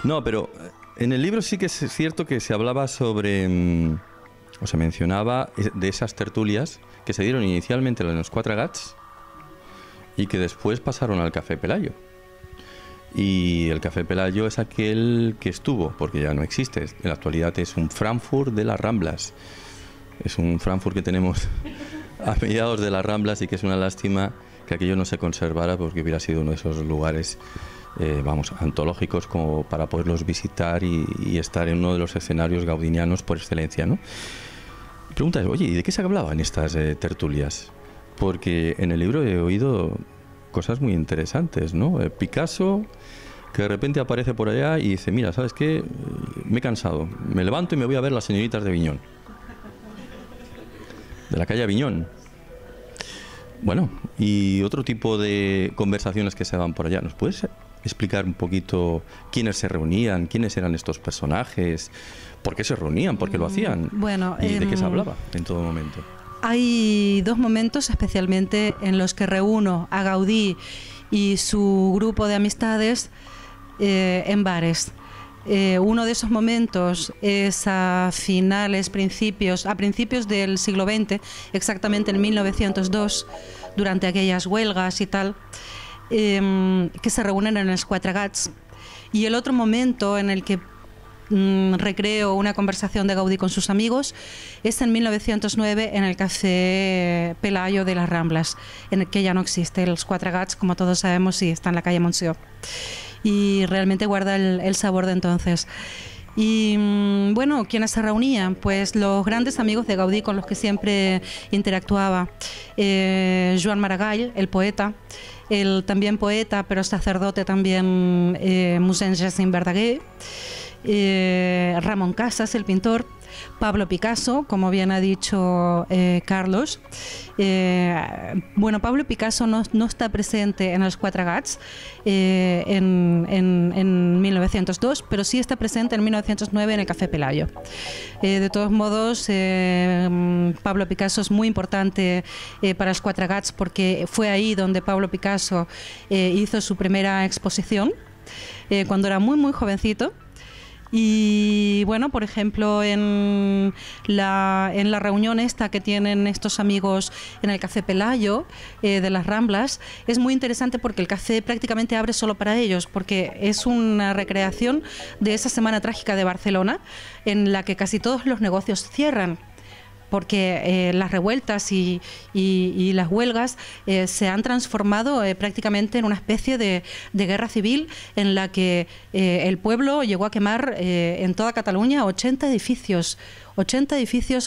No, pero en el libro sí que es cierto que se hablaba sobre o se mencionaba de esas tertulias que se dieron inicialmente en los Quatre Gats y que después pasaron al Café Pelayo. Y el Café Pelayo es aquel que estuvo, porque ya no existe. En la actualidad es un Frankfurt de las Ramblas. Es un Frankfurt que tenemos a mediados de las Ramblas y que es una lástima que aquello no se conservara, porque hubiera sido uno de esos lugares, antológicos como para poderlos visitar y estar en uno de los escenarios gaudinianos por excelencia, ¿no? La pregunta es, oye, ¿y de qué se hablaba en estas tertulias? Porque en el libro he oído cosas muy interesantes, ¿no? Picasso, que de repente aparece por allá y dice, mira, ¿sabes qué? Me he cansado, me levanto y me voy a ver las señoritas de Aviñón, de la calle Aviñón. Bueno, y otro tipo de conversaciones que se daban por allá. ¿Nos puedes explicar un poquito quiénes se reunían, quiénes eran estos personajes, por qué se reunían, por qué lo hacían? Bueno, ¿y de qué se hablaba en todo momento? Hay dos momentos especialmente en los que reúno a Gaudí y su grupo de amistades en bares. Uno de esos momentos es a principios del siglo XX, exactamente en 1902, durante aquellas huelgas y tal, que se reúnen en los Quatre Gats. Y el otro momento en el que recreo una conversación de Gaudí con sus amigos es en 1909 en el Café Pelayo de las Ramblas, en el que ya no existe. Los Quatre Gats, como todos sabemos, sí está en la calle Monsió, y realmente guarda el sabor de entonces. Y bueno, ¿quiénes se reunían? Pues los grandes amigos de Gaudí con los que siempre interactuaba. Joan Maragall, el poeta, el también poeta pero sacerdote también, Mossèn Jacint Verdaguer, Ramón Casas, el pintor, Pablo Picasso, como bien ha dicho Carlos. Bueno, Pablo Picasso no está presente en los Quatre Gats en 1902, pero sí está presente en 1909 en el Café Pelayo. De todos modos, Pablo Picasso es muy importante para los Quatre Gats, porque fue ahí donde Pablo Picasso hizo su primera exposición, cuando era muy jovencito. Y bueno, por ejemplo, en la reunión esta que tienen estos amigos en el Café Pelayo de las Ramblas, es muy interesante porque el café prácticamente abre solo para ellos, porque es una recreación de esa semana trágica de Barcelona en la que casi todos los negocios cierran, porque las revueltas y las huelgas se han transformado prácticamente en una especie de guerra civil en la que el pueblo llegó a quemar en toda Cataluña 80 edificios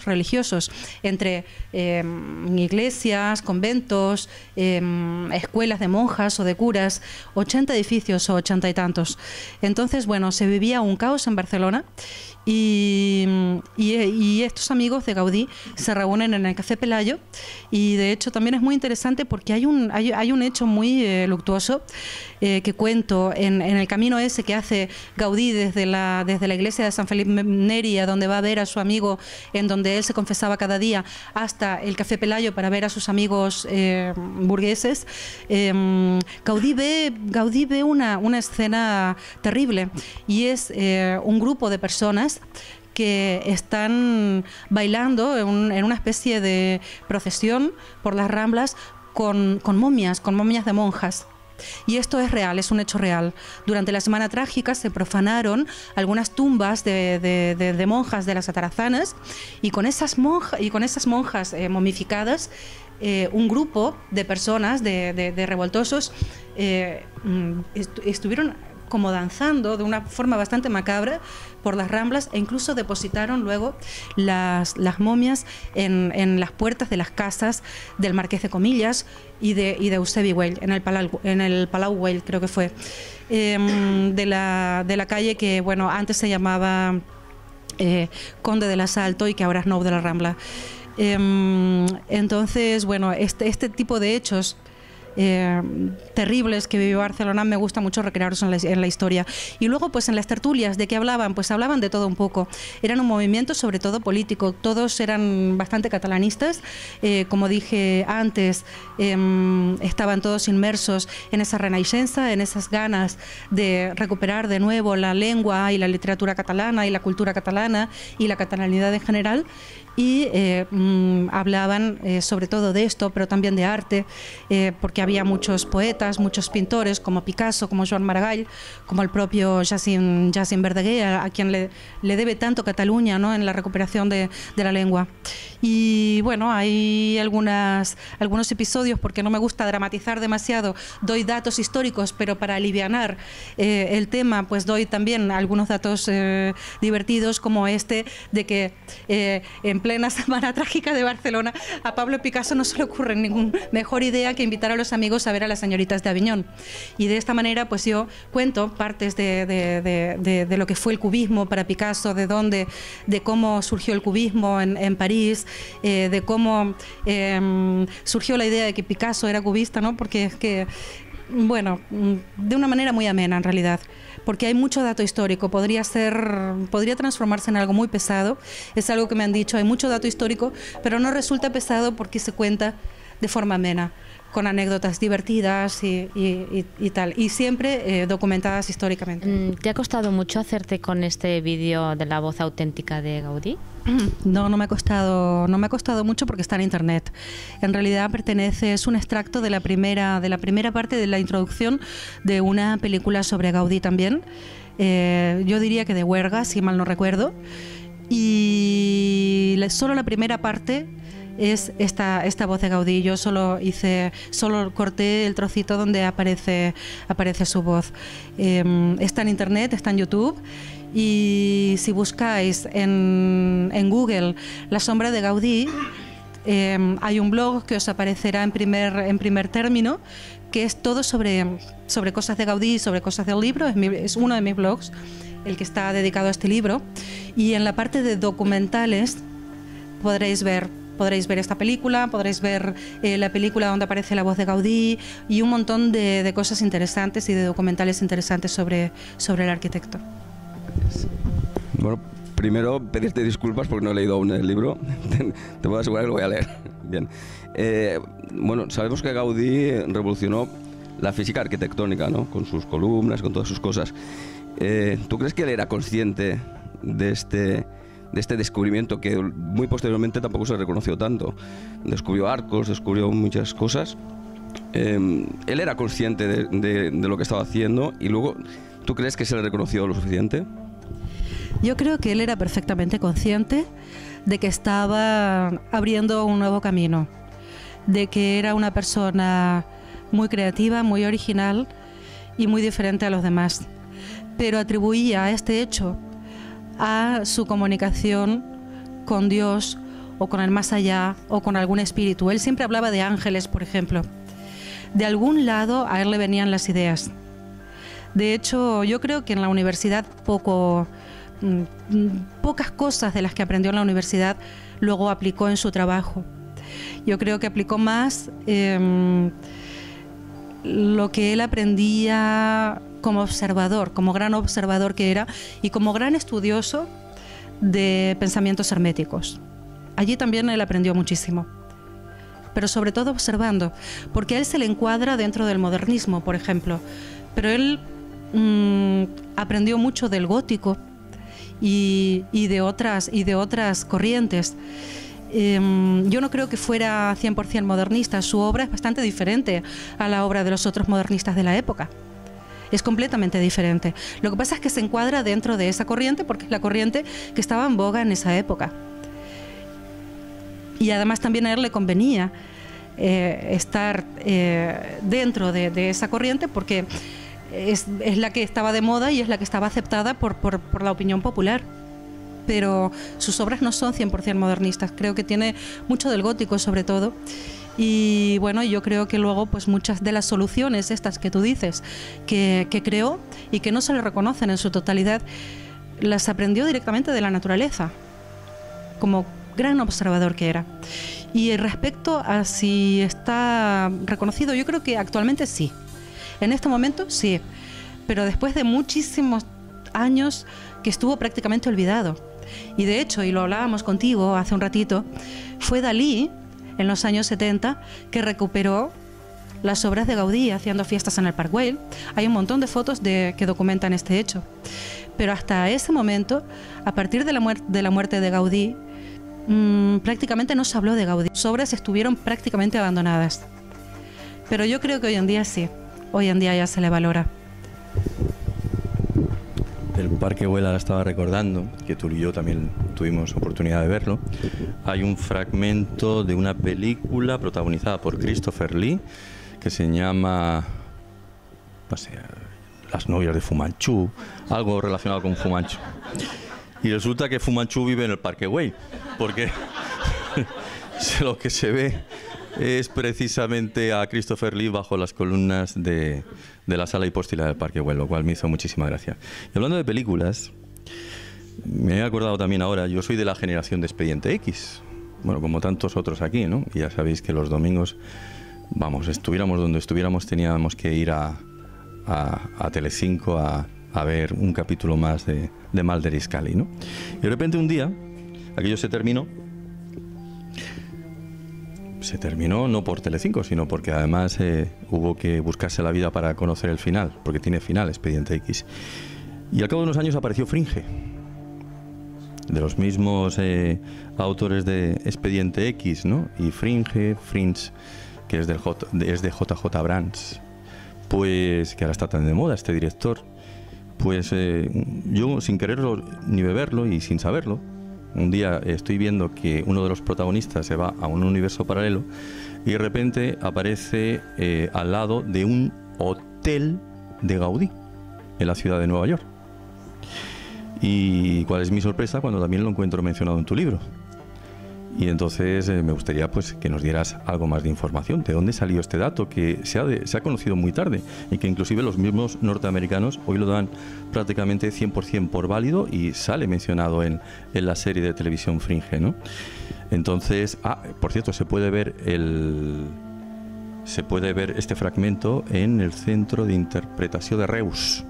religiosos, entre iglesias, conventos, escuelas de monjas o de curas, 80 edificios o 80 y tantos. Entonces, bueno, se vivía un caos en Barcelona. Y estos amigos de Gaudí se reúnen en el Café Pelayo, y de hecho también es muy interesante porque hay un hecho muy luctuoso que cuento en el camino ese que hace Gaudí desde la iglesia de San Felipe Neri, a donde va a ver a su amigo, en donde él se confesaba cada día, hasta el Café Pelayo para ver a sus amigos burgueses. Gaudí ve una escena terrible, y es un grupo de personas que están bailando en una especie de procesión por las Ramblas con momias de monjas. Y esto es real, es un hecho real. Durante la Semana Trágica se profanaron algunas tumbas de monjas de las Atarazanas, y con esas monjas momificadas, un grupo de personas, de revoltosos, estuvieron como danzando de una forma bastante macabra por las Ramblas, e incluso depositaron luego las momias en las puertas de las casas del Marqués de Comillas y de Eusebi Güell, en el Palau Güell, creo que fue, de la calle que, bueno, antes se llamaba Conde del Asalto y que ahora es Nou de la Rambla. Entonces, bueno, este tipo de hechos terribles que vivió Barcelona me gusta mucho recrearlos en la historia. Y luego, pues en las tertulias, ¿de qué hablaban? Pues hablaban de todo un poco. Eran un movimiento sobre todo político, todos eran bastante catalanistas, como dije antes, estaban todos inmersos en esa renaixença, en esas ganas de recuperar de nuevo la lengua y la literatura catalana y la cultura catalana y la catalanidad en general. y hablaban sobre todo de esto, pero también de arte, porque había muchos poetas, muchos pintores como Picasso, como Joan Maragall, como el propio Jacint Verdaguer, a quien le debe tanto Cataluña, ¿no?, en la recuperación de la lengua. Y bueno, hay algunos episodios, porque no me gusta dramatizar demasiado, doy datos históricos, pero para alivianar el tema, pues doy también algunos datos divertidos, como este de que en plena Semana Trágica de Barcelona a Pablo Picasso no se le ocurre ninguna mejor idea que invitar a los amigos a ver a las señoritas de Aviñón. Y de esta manera pues yo cuento partes de lo que fue el cubismo para Picasso, de cómo surgió el cubismo en París, de cómo surgió la idea de que Picasso era cubista, ¿no? Porque es que, bueno, de una manera muy amena en realidad, porque hay mucho dato histórico, podría transformarse en algo muy pesado, es algo que me han dicho, hay mucho dato histórico, pero no resulta pesado porque se cuenta de forma amena, con anécdotas divertidas y tal, y siempre documentadas históricamente. ¿Te ha costado mucho hacerte con este vídeo de la voz auténtica de Gaudí? No me ha costado mucho porque está en internet. En realidad es un extracto de la primera parte de la introducción de una película sobre Gaudí también. Yo diría que de Huerga, si mal no recuerdo. Y solo la primera parte es esta voz de Gaudí. Yo solo corté el trocito donde aparece su voz. Está en internet, está en YouTube. Y si buscáis en Google La sombra de Gaudí, hay un blog que os aparecerá en primer término, que es todo sobre cosas de Gaudí, sobre cosas del libro. Es uno de mis blogs, el que está dedicado a este libro. Y en la parte de documentales podréis ver esta película, podréis ver la película donde aparece la voz de Gaudí y un montón de cosas interesantes y de documentales interesantes sobre el arquitecto. Bueno, primero pedirte disculpas porque no he leído aún el libro. Te puedo asegurar que lo voy a leer. Bien. Bueno, sabemos que Gaudí revolucionó la física arquitectónica, ¿no? Con sus columnas, con todas sus cosas. ¿Tú crees que él era consciente de este descubrimiento que muy posteriormente tampoco se reconoció tanto? Descubrió arcos, descubrió muchas cosas. Él era consciente de lo que estaba haciendo y luego, ¿tú crees que se le reconoció lo suficiente? Yo creo que él era perfectamente consciente de que estaba abriendo un nuevo camino, de que era una persona muy creativa, muy original y muy diferente a los demás, pero atribuía este hecho a su comunicación con Dios o con el más allá o con algún espíritu. Él siempre hablaba de ángeles, por ejemplo. De algún lado a él le venían las ideas. De hecho, yo creo que en la universidad pocas cosas de las que aprendió en la universidad luego aplicó en su trabajo. Yo creo que aplicó más lo que él aprendía como observador, como gran observador que era y como gran estudioso de pensamientos herméticos. Allí también él aprendió muchísimo, pero sobre todo observando, porque a él se le encuadra dentro del modernismo, por ejemplo, pero él aprendió mucho del gótico y de otras corrientes. Yo no creo que fuera 100% modernista. Su obra es bastante diferente a la obra de los otros modernistas de la época. Es completamente diferente. Lo que pasa es que se encuadra dentro de esa corriente porque es la corriente que estaba en boga en esa época. Y además también a él le convenía estar dentro de esa corriente porque es la que estaba de moda y es la que estaba aceptada por la opinión popular. Pero sus obras no son 100% modernistas. Creo que tiene mucho del gótico sobre todo. Y bueno, yo creo que luego pues muchas de las soluciones estas que tú dices que creó y que no se le reconocen en su totalidad, las aprendió directamente de la naturaleza, como gran observador que era. Y respecto a si está reconocido, yo creo que actualmente sí. En este momento sí, pero después de muchísimos años que estuvo prácticamente olvidado. Y de hecho, y lo hablábamos contigo hace un ratito, fue Dalí en los años 70 que recuperó las obras de Gaudí haciendo fiestas en el Park Güell. Hay un montón de fotos que documentan este hecho. Pero hasta ese momento, a partir de la muerte de Gaudí, prácticamente no se habló de Gaudí. Sus obras estuvieron prácticamente abandonadas. Pero yo creo que hoy en día sí, hoy en día ya se le valora. El Parque Güell, ahora estaba recordando, que tú y yo también tuvimos oportunidad de verlo. Hay un fragmento de una película protagonizada por Christopher Lee que se llama, no sé, Las novias de Fu Manchu, algo relacionado con Fu Manchu. Y resulta que Fu Manchu vive en el Parque Güell, porque lo que se ve es precisamente a Christopher Lee bajo las columnas de la sala hipóstila del Parque Güell, lo cual me hizo muchísima gracia. Y hablando de películas, me he acordado también ahora, yo soy de la generación de Expediente X, bueno, como tantos otros aquí, ¿no? Y ya sabéis que los domingos, vamos, estuviéramos donde estuviéramos, teníamos que ir a Telecinco a ver un capítulo más de Mulder y Scully, ¿no? Y de repente un día, aquello se terminó no por Telecinco, sino porque además hubo que buscarse la vida para conocer el final, porque tiene final Expediente X. Y al cabo de unos años apareció Fringe, de los mismos autores de Expediente X, ¿no? Y Fringe, que es de JJ Abrams, pues que ahora está tan de moda este director, pues yo sin quererlo ni beberlo y sin saberlo, un día estoy viendo que uno de los protagonistas se va a un universo paralelo y de repente aparece al lado de un hotel de Gaudí en la ciudad de Nueva York. Y cuál es mi sorpresa cuando también lo encuentro mencionado en tu libro. Y entonces me gustaría pues que nos dieras algo más de información. ¿De dónde salió este dato que se ha conocido muy tarde y que inclusive los mismos norteamericanos hoy lo dan prácticamente 100% por válido y sale mencionado en la serie de televisión Fringe, ¿no? Entonces, por cierto, se puede ver este fragmento en el Centro de Interpretació de Reus,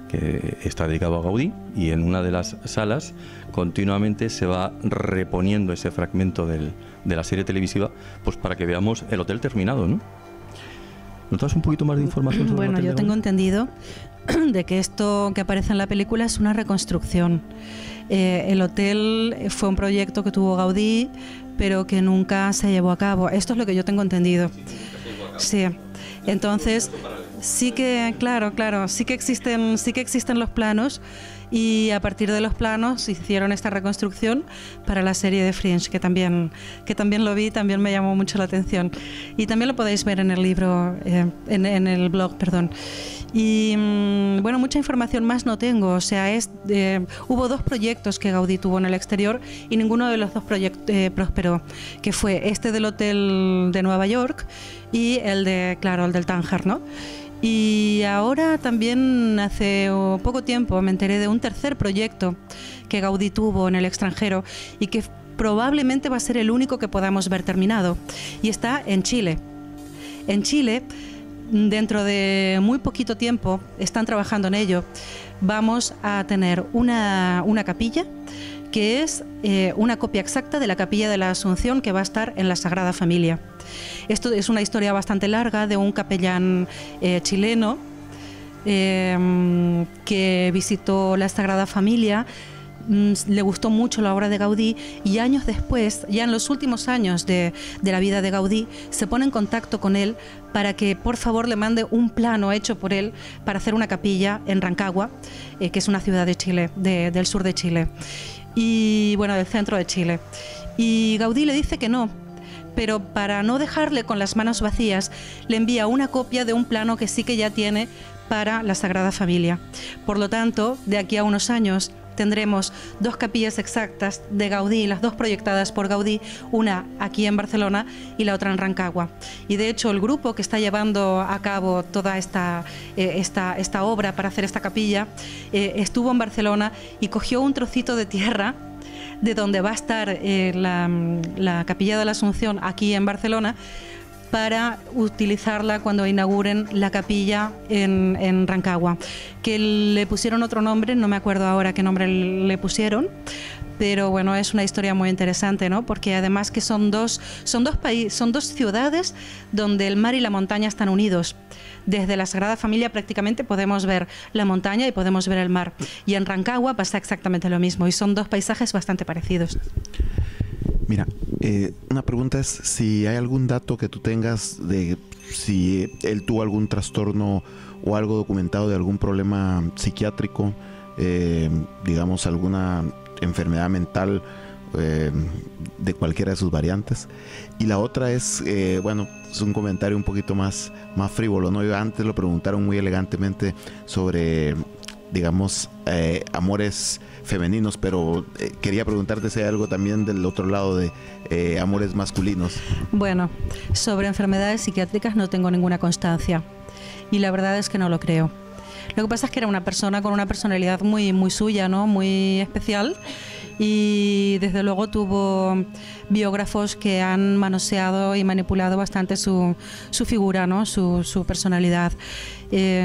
que está dedicado a Gaudí, y en una de las salas continuamente se va reponiendo ese fragmento de la serie televisiva, pues para que veamos el hotel terminado, ¿no? ¿Nos das un poquito más de información sobre el hotel? Bueno, yo tengo entendido de que esto que aparece en la película es una reconstrucción. El hotel fue un proyecto que tuvo Gaudí, pero que nunca se llevó a cabo. Esto es lo que yo tengo entendido. Sí. Entonces, sí que, claro, sí que existen los planos, y a partir de los planos hicieron esta reconstrucción para la serie de Fringe, que también lo vi, también me llamó mucho la atención. Y también lo podéis ver en el libro, en el blog, perdón. Y bueno, mucha información más no tengo. O sea, hubo 2 proyectos que Gaudí tuvo en el exterior y ninguno de los 2 proyectos prosperó, que fue este del hotel de Nueva York y el del Tánger, ¿no? Y ahora también hace poco tiempo me enteré de un tercer proyecto que Gaudí tuvo en el extranjero y que probablemente va a ser el único que podamos ver terminado, y está en Chile. En Chile, dentro de muy poquito tiempo, están trabajando en ello. Vamos a tener una capilla que es una copia exacta de la Capilla de la Asunción, que va a estar en la Sagrada Familia. Esto es una historia bastante larga de un capellán chileno que visitó la Sagrada Familia, le gustó mucho la obra de Gaudí, y años después, ya en los últimos años de la vida de Gaudí, se pone en contacto con él para que por favor le mande un plano hecho por él para hacer una capilla en Rancagua, que es una ciudad de Chile, del sur de Chile, y bueno, del centro de Chile. Y Gaudí le dice que no, pero para no dejarle con las manos vacías, le envía una copia de un plano que sí que ya tiene para la Sagrada Familia. Por lo tanto, de aquí a unos años tendremos 2 capillas exactas de Gaudí, las 2 proyectadas por Gaudí, una aquí en Barcelona y la otra en Rancagua. Y de hecho el grupo que está llevando a cabo toda esta obra para hacer esta capilla estuvo en Barcelona y cogió un trocito de tierra de donde va a estar la Capilla de la Asunción aquí en Barcelona, para utilizarla cuando inauguren la capilla en Rancagua, que le pusieron otro nombre, no me acuerdo ahora qué nombre le pusieron, pero bueno, es una historia muy interesante, ¿no? Porque además que son dos ciudades donde el mar y la montaña están unidos. Desde la Sagrada Familia prácticamente podemos ver la montaña y podemos ver el mar, y en Rancagua pasa exactamente lo mismo, y son 2 paisajes bastante parecidos. Mira, una pregunta es si hay algún dato que tú tengas de si él tuvo algún trastorno o algo documentado de algún problema psiquiátrico, digamos alguna enfermedad mental de cualquiera de sus variantes. Y la otra es, bueno, es un comentario un poquito más frívolo, ¿no? Yo antes lo preguntaron muy elegantemente sobre, digamos, amores femeninos, pero quería preguntarte si hay algo también del otro lado de amores masculinos. Bueno, sobre enfermedades psiquiátricas no tengo ninguna constancia y la verdad es que no lo creo. Lo que pasa es que era una persona con una personalidad muy suya, ¿no? Muy especial, y desde luego tuvo biógrafos que han manoseado y manipulado bastante su figura, ¿no? Su personalidad,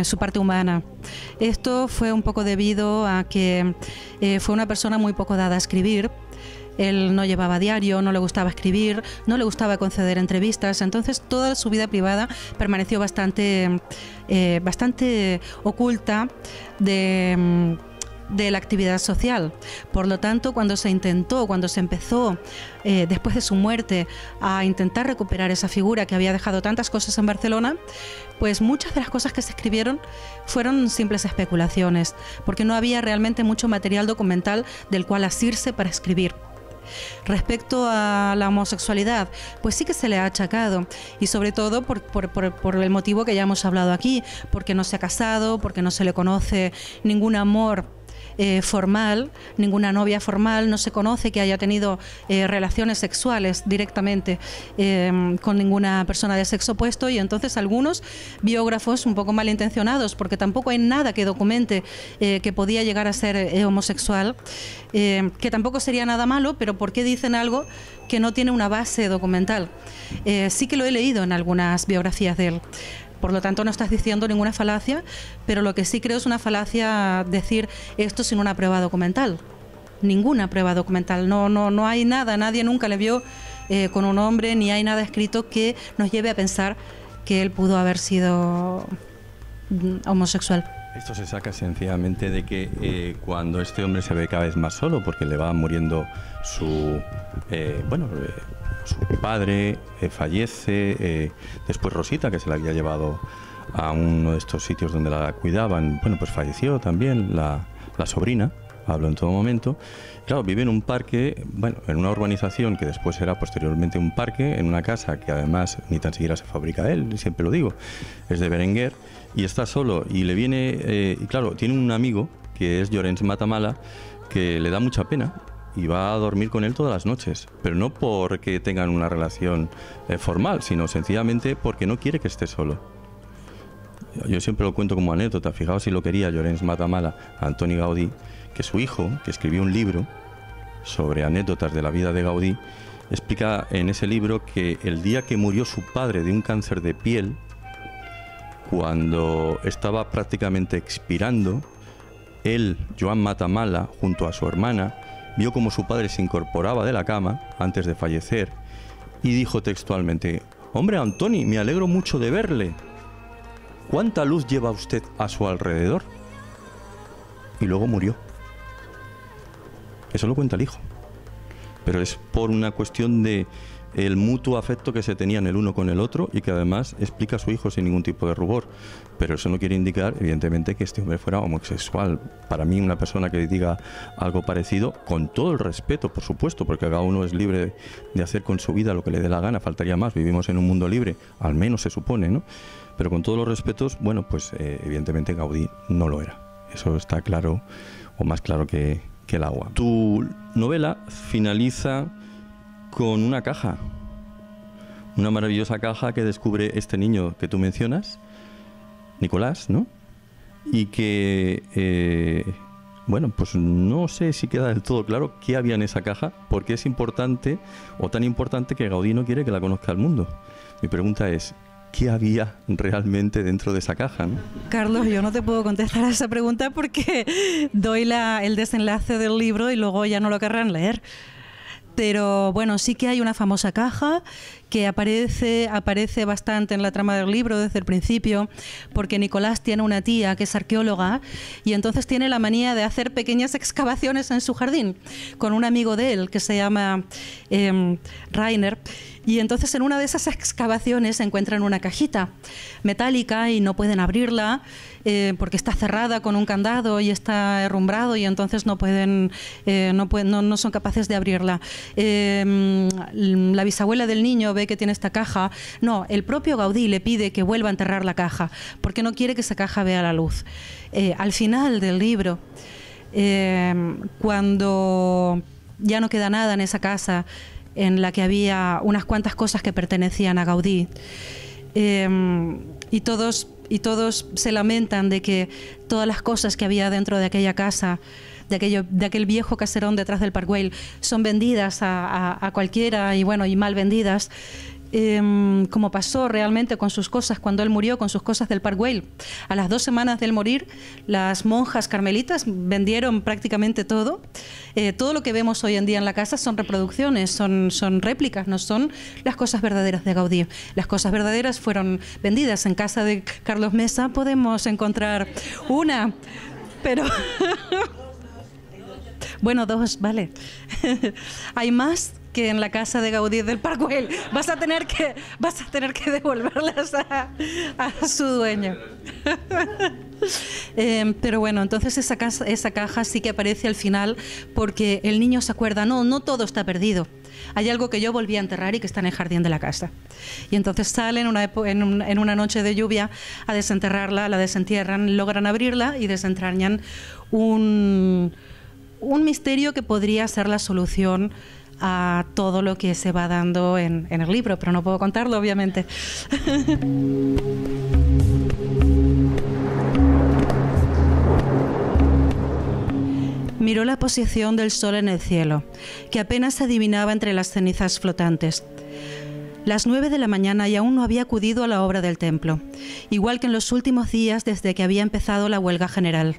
su parte humana. Esto fue un poco debido a que fue una persona muy poco dada a escribir. Él no llevaba diario, no le gustaba escribir, no le gustaba conceder entrevistas, entonces toda su vida privada permaneció bastante oculta de la actividad social. Por lo tanto, cuando se empezó, después de su muerte, a intentar recuperar esa figura que había dejado tantas cosas en Barcelona, pues muchas de las cosas que se escribieron fueron simples especulaciones, porque no había realmente mucho material documental del cual asirse para escribir. Respecto a la homosexualidad, pues sí que se le ha achacado, y sobre todo por el motivo que ya hemos hablado aquí, porque no se ha casado, porque no se le conoce ningún amor formal, ninguna novia formal, no se conoce que haya tenido relaciones sexuales directamente con ninguna persona de sexo opuesto, y entonces algunos biógrafos un poco malintencionados, porque tampoco hay nada que documente que podía llegar a ser homosexual, que tampoco sería nada malo, pero ¿por qué dicen algo que no tiene una base documental? Sí que lo he leído en algunas biografías de él. Por lo tanto, no estás diciendo ninguna falacia, pero lo que sí creo es una falacia decir esto sin una prueba documental. Ninguna prueba documental. No hay nada, nadie nunca le vio con un hombre, ni hay nada escrito que nos lleve a pensar que él pudo haber sido homosexual. Esto se saca sencillamente de que cuando este hombre se ve cada vez más solo, porque le va muriendo su padre, fallece, después Rosita, que se la había llevado a uno de estos sitios donde la cuidaban, bueno, pues falleció también la sobrina, hablo en todo momento. Claro, vive en un parque, bueno, en una urbanización que después será posteriormente un parque, en una casa que además ni tan siquiera se fabrica él, siempre lo digo, es de Berenguer, y está solo, y le viene, y claro, tiene un amigo que es Llorenç Matamala, que le da mucha pena, y va a dormir con él todas las noches, pero no porque tengan una relación formal, sino sencillamente porque no quiere que esté solo. Yo siempre lo cuento como anécdota. Fijaos si lo quería Llorenç Matamala a Antoni Gaudí, que su hijo, que escribió un libro sobre anécdotas de la vida de Gaudí, explica en ese libro que el día que murió su padre de un cáncer de piel, cuando estaba prácticamente expirando, él, Joan Matamala, junto a su hermana, vio como su padre se incorporaba de la cama antes de fallecer y dijo textualmente: «Hombre, Antoni, me alegro mucho de verle. ¿Cuánta luz lleva usted a su alrededor?». Y luego murió. Eso lo cuenta el hijo. Pero es por una cuestión de el mutuo afecto que se tenían el uno con el otro, y que además explica a su hijo sin ningún tipo de rubor. Pero eso no quiere indicar, evidentemente, que este hombre fuera homosexual. Para mí, una persona que diga algo parecido, con todo el respeto, por supuesto, porque cada uno es libre de hacer con su vida lo que le dé la gana, faltaría más, vivimos en un mundo libre, al menos se supone, ¿no? Pero con todos los respetos, bueno, pues evidentemente Gaudí no lo era. Eso está claro, o más claro que el agua. Tu novela finaliza con una caja, una maravillosa caja que descubre este niño que tú mencionas, Nicolás, ¿no? Y que, bueno, pues no sé si queda del todo claro qué había en esa caja, porque es importante, o tan importante, que Gaudí no quiere que la conozca el mundo. Mi pregunta es: ¿qué había realmente dentro de esa caja, ¿no? Carlos, yo no te puedo contestar a esa pregunta porque doy el desenlace del libro y luego ya no lo querrán leer. Pero bueno, sí que hay una famosa caja que aparece bastante en la trama del libro desde el principio, porque Nicolás tiene una tía que es arqueóloga y entonces tiene la manía de hacer pequeñas excavaciones en su jardín con un amigo de él que se llama Rainer. Y entonces en una de esas excavaciones encuentran una cajita metálica y no pueden abrirla porque está cerrada con un candado y está herrumbrado y entonces no son capaces de abrirla. La bisabuela del niño ve que tiene esta caja. No, el propio Gaudí le pide que vuelva a enterrar la caja porque no quiere que esa caja vea la luz. Al final del libro, cuando ya no queda nada en esa casa, en la que había unas cuantas cosas que pertenecían a Gaudí, y todos se lamentan de que todas las cosas que había dentro de aquella casa, de aquel viejo caserón detrás del Park Güell, son vendidas a cualquiera y mal vendidas. Como pasó realmente con sus cosas cuando él murió, con sus cosas del Park Güell. A las 2 semanas del morir, las monjas carmelitas vendieron prácticamente todo. Todo lo que vemos hoy en día en la casa son reproducciones, son réplicas, no son las cosas verdaderas de Gaudí. Las cosas verdaderas fueron vendidas. En casa de Carlos Mesa podemos encontrar una, pero... Bueno, 2, vale. Hay más que en la casa de Gaudí del Park Güell. Vas a tener que devolverlas a su dueño. Pero bueno, entonces esa caja sí que aparece al final porque el niño se acuerda, no todo está perdido. Hay algo que yo volví a enterrar y que está en el jardín de la casa. Y entonces salen en una noche de lluvia a desenterrarla, la desentierran, logran abrirla y desentrañan un misterio que podría ser la solución a todo lo que se va dando en el libro, pero no puedo contarlo, obviamente. Miró la posición del sol en el cielo, que apenas se adivinaba entre las cenizas flotantes. Las 9 de la mañana y aún no había acudido a la obra del templo, igual que en los últimos días desde que había empezado la huelga general.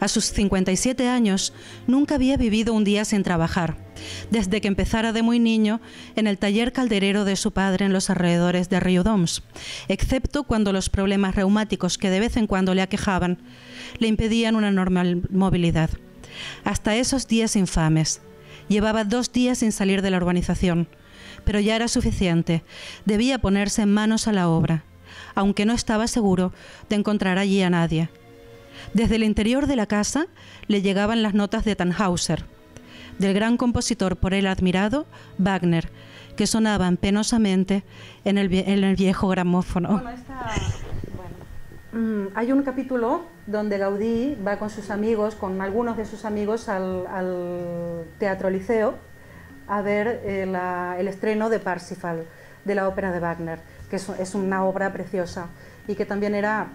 A sus 57 años nunca había vivido un día sin trabajar, desde que empezara de muy niño en el taller calderero de su padre en los alrededores de Riudoms, excepto cuando los problemas reumáticos que de vez en cuando le aquejaban le impedían una normal movilidad. Hasta esos días infames. Llevaba 2 días sin salir de la urbanización, pero ya era suficiente. Debía ponerse en manos a la obra, aunque no estaba seguro de encontrar allí a nadie. Desde el interior de la casa le llegaban las notas de Tannhäuser, del gran compositor por él admirado, Wagner, que sonaban penosamente en el viejo gramófono. Hay un capítulo donde Gaudí va con sus amigos, con algunos de sus amigos, al Teatro Liceo a ver el estreno de Parsifal, de la ópera de Wagner, que es una obra preciosa y que también era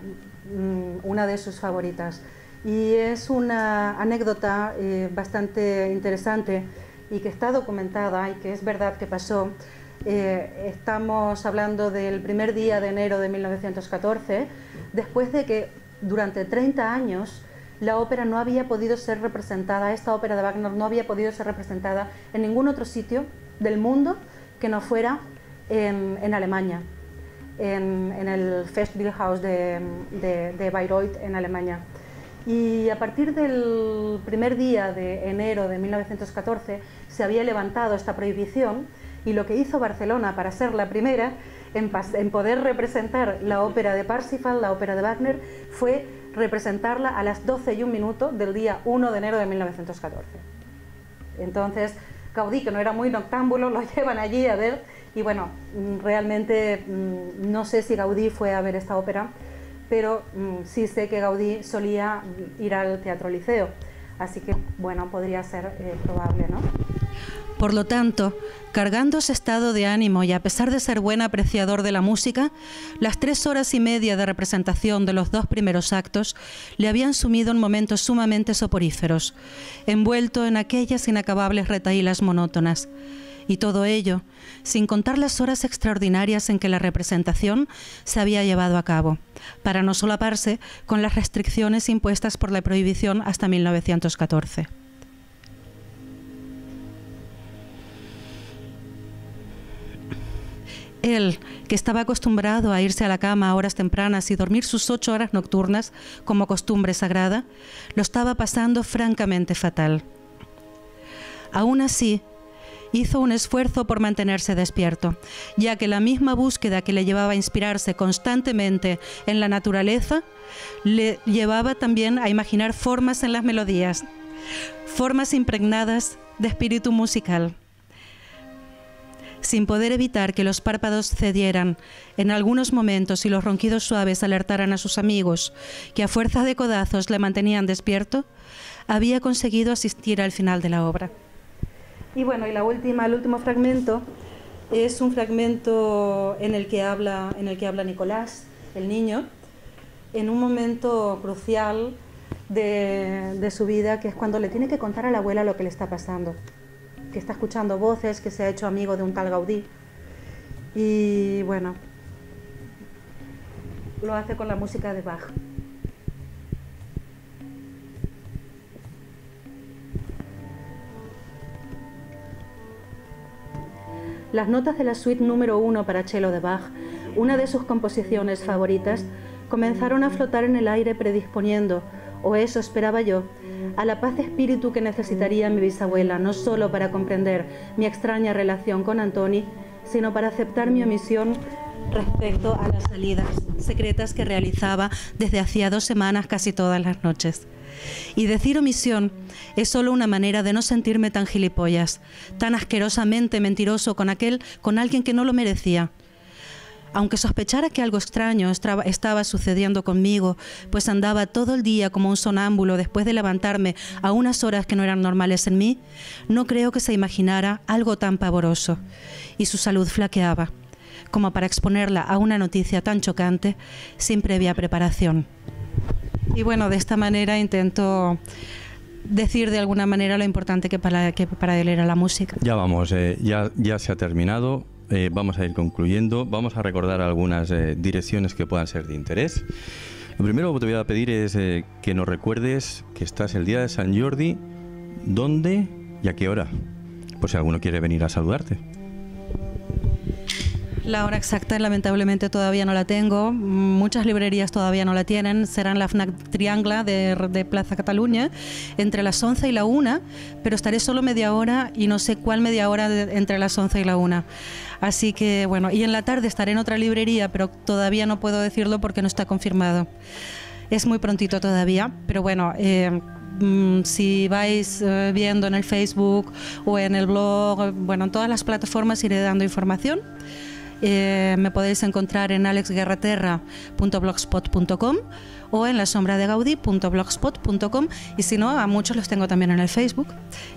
una de sus favoritas. Y es una anécdota bastante interesante y que está documentada y que es verdad que pasó. Estamos hablando del primer día de enero de 1914, después de que durante 30 años la ópera no había podido ser representada, esta ópera de Wagner no había podido ser representada en ningún otro sitio del mundo que no fuera en Alemania, en el Festspielhaus de Bayreuth, en Alemania. Y a partir del primer día de enero de 1914 se había levantado esta prohibición, y lo que hizo Barcelona para ser la primera en poder representar la ópera de Parsifal, la ópera de Wagner, fue representarla a las 12:01 del día 1 de enero de 1914. Entonces, Gaudí, que no era muy noctámbulo, lo llevan allí a ver, y bueno, realmente no sé si Gaudí fue a ver esta ópera, pero sí sé que Gaudí solía ir al Teatro Liceo, así que bueno, podría ser probable, ¿no? Por lo tanto, cargando ese estado de ánimo y a pesar de ser buen apreciador de la música, las 3 horas y media de representación de los 2 primeros actos le habían sumido en momentos sumamente soporíferos, envuelto en aquellas inacabables retahílas monótonas. Y todo ello, sin contar las horas extraordinarias en que la representación se había llevado a cabo, para no solaparse con las restricciones impuestas por la prohibición hasta 1914. Él, que estaba acostumbrado a irse a la cama a horas tempranas y dormir sus 8 horas nocturnas como costumbre sagrada, lo estaba pasando francamente fatal. Aún así, hizo un esfuerzo por mantenerse despierto, ya que la misma búsqueda que le llevaba a inspirarse constantemente en la naturaleza, le llevaba también a imaginar formas en las melodías, formas impregnadas de espíritu musical. Sin poder evitar que los párpados cedieran en algunos momentos y los ronquidos suaves alertaran a sus amigos, que a fuerza de codazos le mantenían despierto, había conseguido asistir al final de la obra. Y bueno, y el último fragmento es un fragmento en el que habla Nicolás, el niño, en un momento crucial de su vida, que es cuando le tiene que contar a la abuela lo que le está pasando, que está escuchando voces, que se ha hecho amigo de un tal Gaudí. Y bueno, lo hace con la música de Bach. Las notas de la suite número 1 para cello de Bach, una de sus composiciones favoritas, comenzaron a flotar en el aire predisponiendo, o eso esperaba yo, a la paz de espíritu que necesitaría mi bisabuela, no solo para comprender mi extraña relación con Antoni, sino para aceptar mi omisión respecto a las salidas secretas que realizaba desde hacía 2 semanas casi todas las noches. Y decir omisión es solo una manera de no sentirme tan gilipollas, tan asquerosamente mentiroso con alguien que no lo merecía. Aunque sospechara que algo extraño estaba sucediendo conmigo, pues andaba todo el día como un sonámbulo después de levantarme a unas horas que no eran normales en mí, no creo que se imaginara algo tan pavoroso. Y su salud flaqueaba, como para exponerla a una noticia tan chocante sin previa preparación. Y bueno, de esta manera intento decir de alguna manera lo importante que para él era la música. Ya vamos, ya se ha terminado. Vamos a ir concluyendo. Vamos a recordar algunas direcciones que puedan ser de interés. Lo primero que te voy a pedir es que nos recuerdes que estás el día de San Jordi, dónde y a qué hora, por si alguno quiere venir a saludarte. La hora exacta lamentablemente todavía no la tengo, muchas librerías todavía no la tienen, será en la FNAC Triangla de Plaza Cataluña entre las 11 y la 1, pero estaré solo media hora y no sé cuál media hora entre las 11 y la 1. Así que bueno, y en la tarde estaré en otra librería, pero todavía no puedo decirlo porque no está confirmado. Es muy prontito todavía, pero bueno, si vais viendo en el Facebook o en el blog, bueno, en todas las plataformas iré dando información. Me podéis encontrar en alexguerraterra.blogspot.com o en lasombradegaudí.blogspot.com, y si no, a muchos los tengo también en el Facebook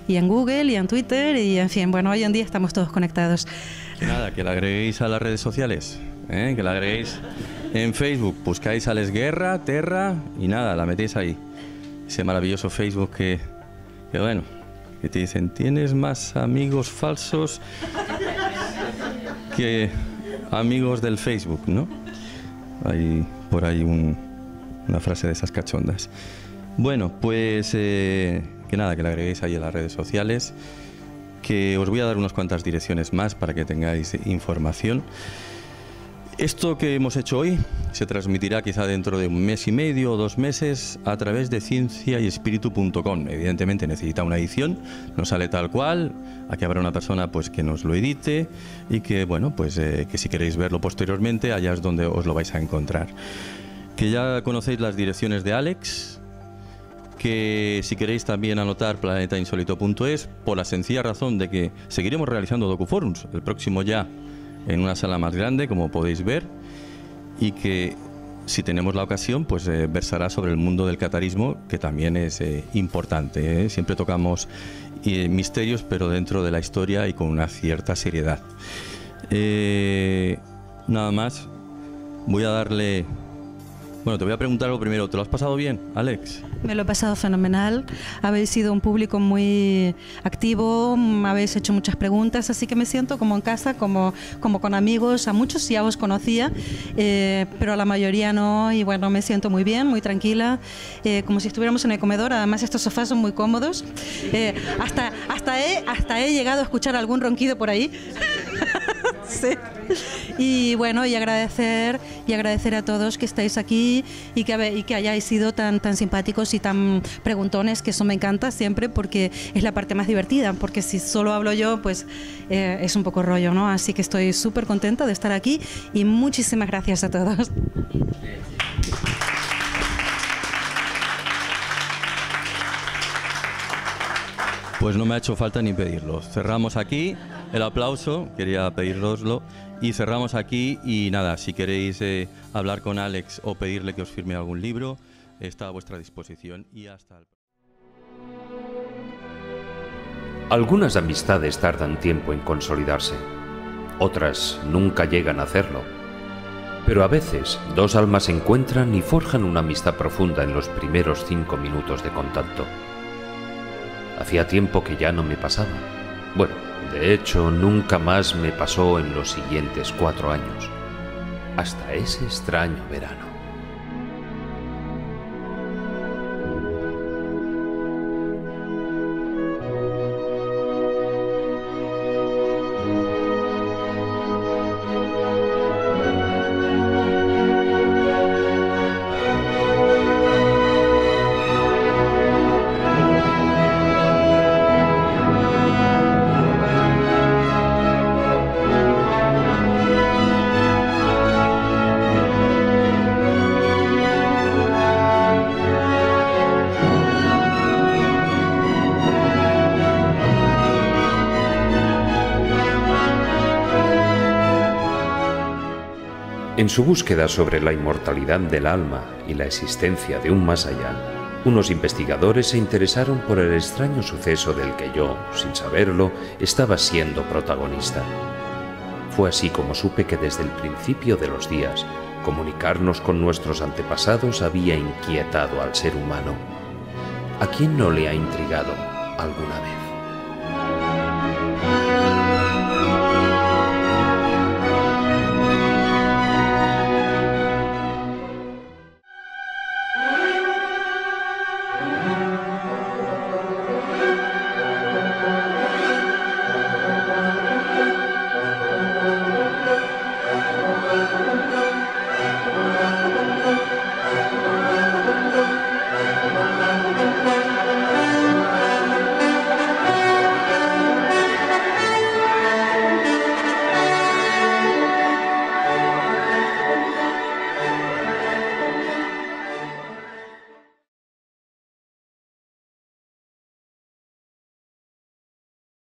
y en Google y en Twitter, y en fin, bueno, hoy en día estamos todos conectados. Nada, que la agreguéis a las redes sociales, que la agreguéis en Facebook, buscáis Alex Guerra, Terra, y nada, la metéis ahí. Ese maravilloso Facebook que bueno, que te dicen, tienes más amigos falsos que amigos del Facebook, ¿no? Hay por ahí una frase de esas cachondas. Bueno, pues que nada, que la agreguéis ahí en las redes sociales, que os voy a dar unas cuantas direcciones más para que tengáis información. Esto que hemos hecho hoy se transmitirá quizá dentro de 1 mes y medio o 2 meses a través de cienciayespiritu.com. Evidentemente necesita una edición, no sale tal cual, aquí habrá una persona pues que nos lo edite y que bueno, pues que si queréis verlo posteriormente, allá es donde os lo vais a encontrar. Que ya conocéis las direcciones de Alex, que si queréis también anotar planetainsolito.es, por la sencilla razón de que seguiremos realizando docuforums, el próximo ya en una sala más grande, como podéis ver, y que si tenemos la ocasión, pues versará sobre el mundo del catarismo, que también es importante. Siempre tocamos misterios, pero dentro de la historia y con una cierta seriedad. Nada más, voy a darle... Bueno, te voy a preguntar algo primero. ¿Te lo has pasado bien, Alex? Me lo he pasado fenomenal. Habéis sido un público muy activo, habéis hecho muchas preguntas, así que me siento como en casa, como con amigos. A muchos ya os conocía, pero a la mayoría no. Y bueno, me siento muy bien, muy tranquila, como si estuviéramos en el comedor. Además, estos sofás son muy cómodos. Hasta he llegado a escuchar algún ronquido por ahí. Sí. Y bueno, y agradecer a todos que estáis aquí y que hayáis sido tan simpáticos y tan preguntones, que eso me encanta siempre porque es la parte más divertida, porque si solo hablo yo, pues es un poco rollo, ¿no? Así que estoy súper contenta de estar aquí y muchísimas gracias a todos. Pues no me ha hecho falta ni pedirlo. Cerramos aquí el aplauso, quería pedíroslo, y cerramos aquí. Y nada, si queréis hablar con Alex o pedirle que os firme algún libro, está a vuestra disposición. Y hasta el... Algunas amistades tardan tiempo en consolidarse, otras nunca llegan a hacerlo. Pero a veces dos almas se encuentran y forjan una amistad profunda en los primeros 5 minutos de contacto. Hacía tiempo que ya no me pasaba. Bueno, de hecho, nunca más me pasó en los siguientes 4 años, hasta ese extraño verano. En su búsqueda sobre la inmortalidad del alma y la existencia de un más allá, unos investigadores se interesaron por el extraño suceso del que yo, sin saberlo, estaba siendo protagonista. Fue así como supe que desde el principio de los días, comunicarnos con nuestros antepasados había inquietado al ser humano. ¿A quién no le ha intrigado alguna vez?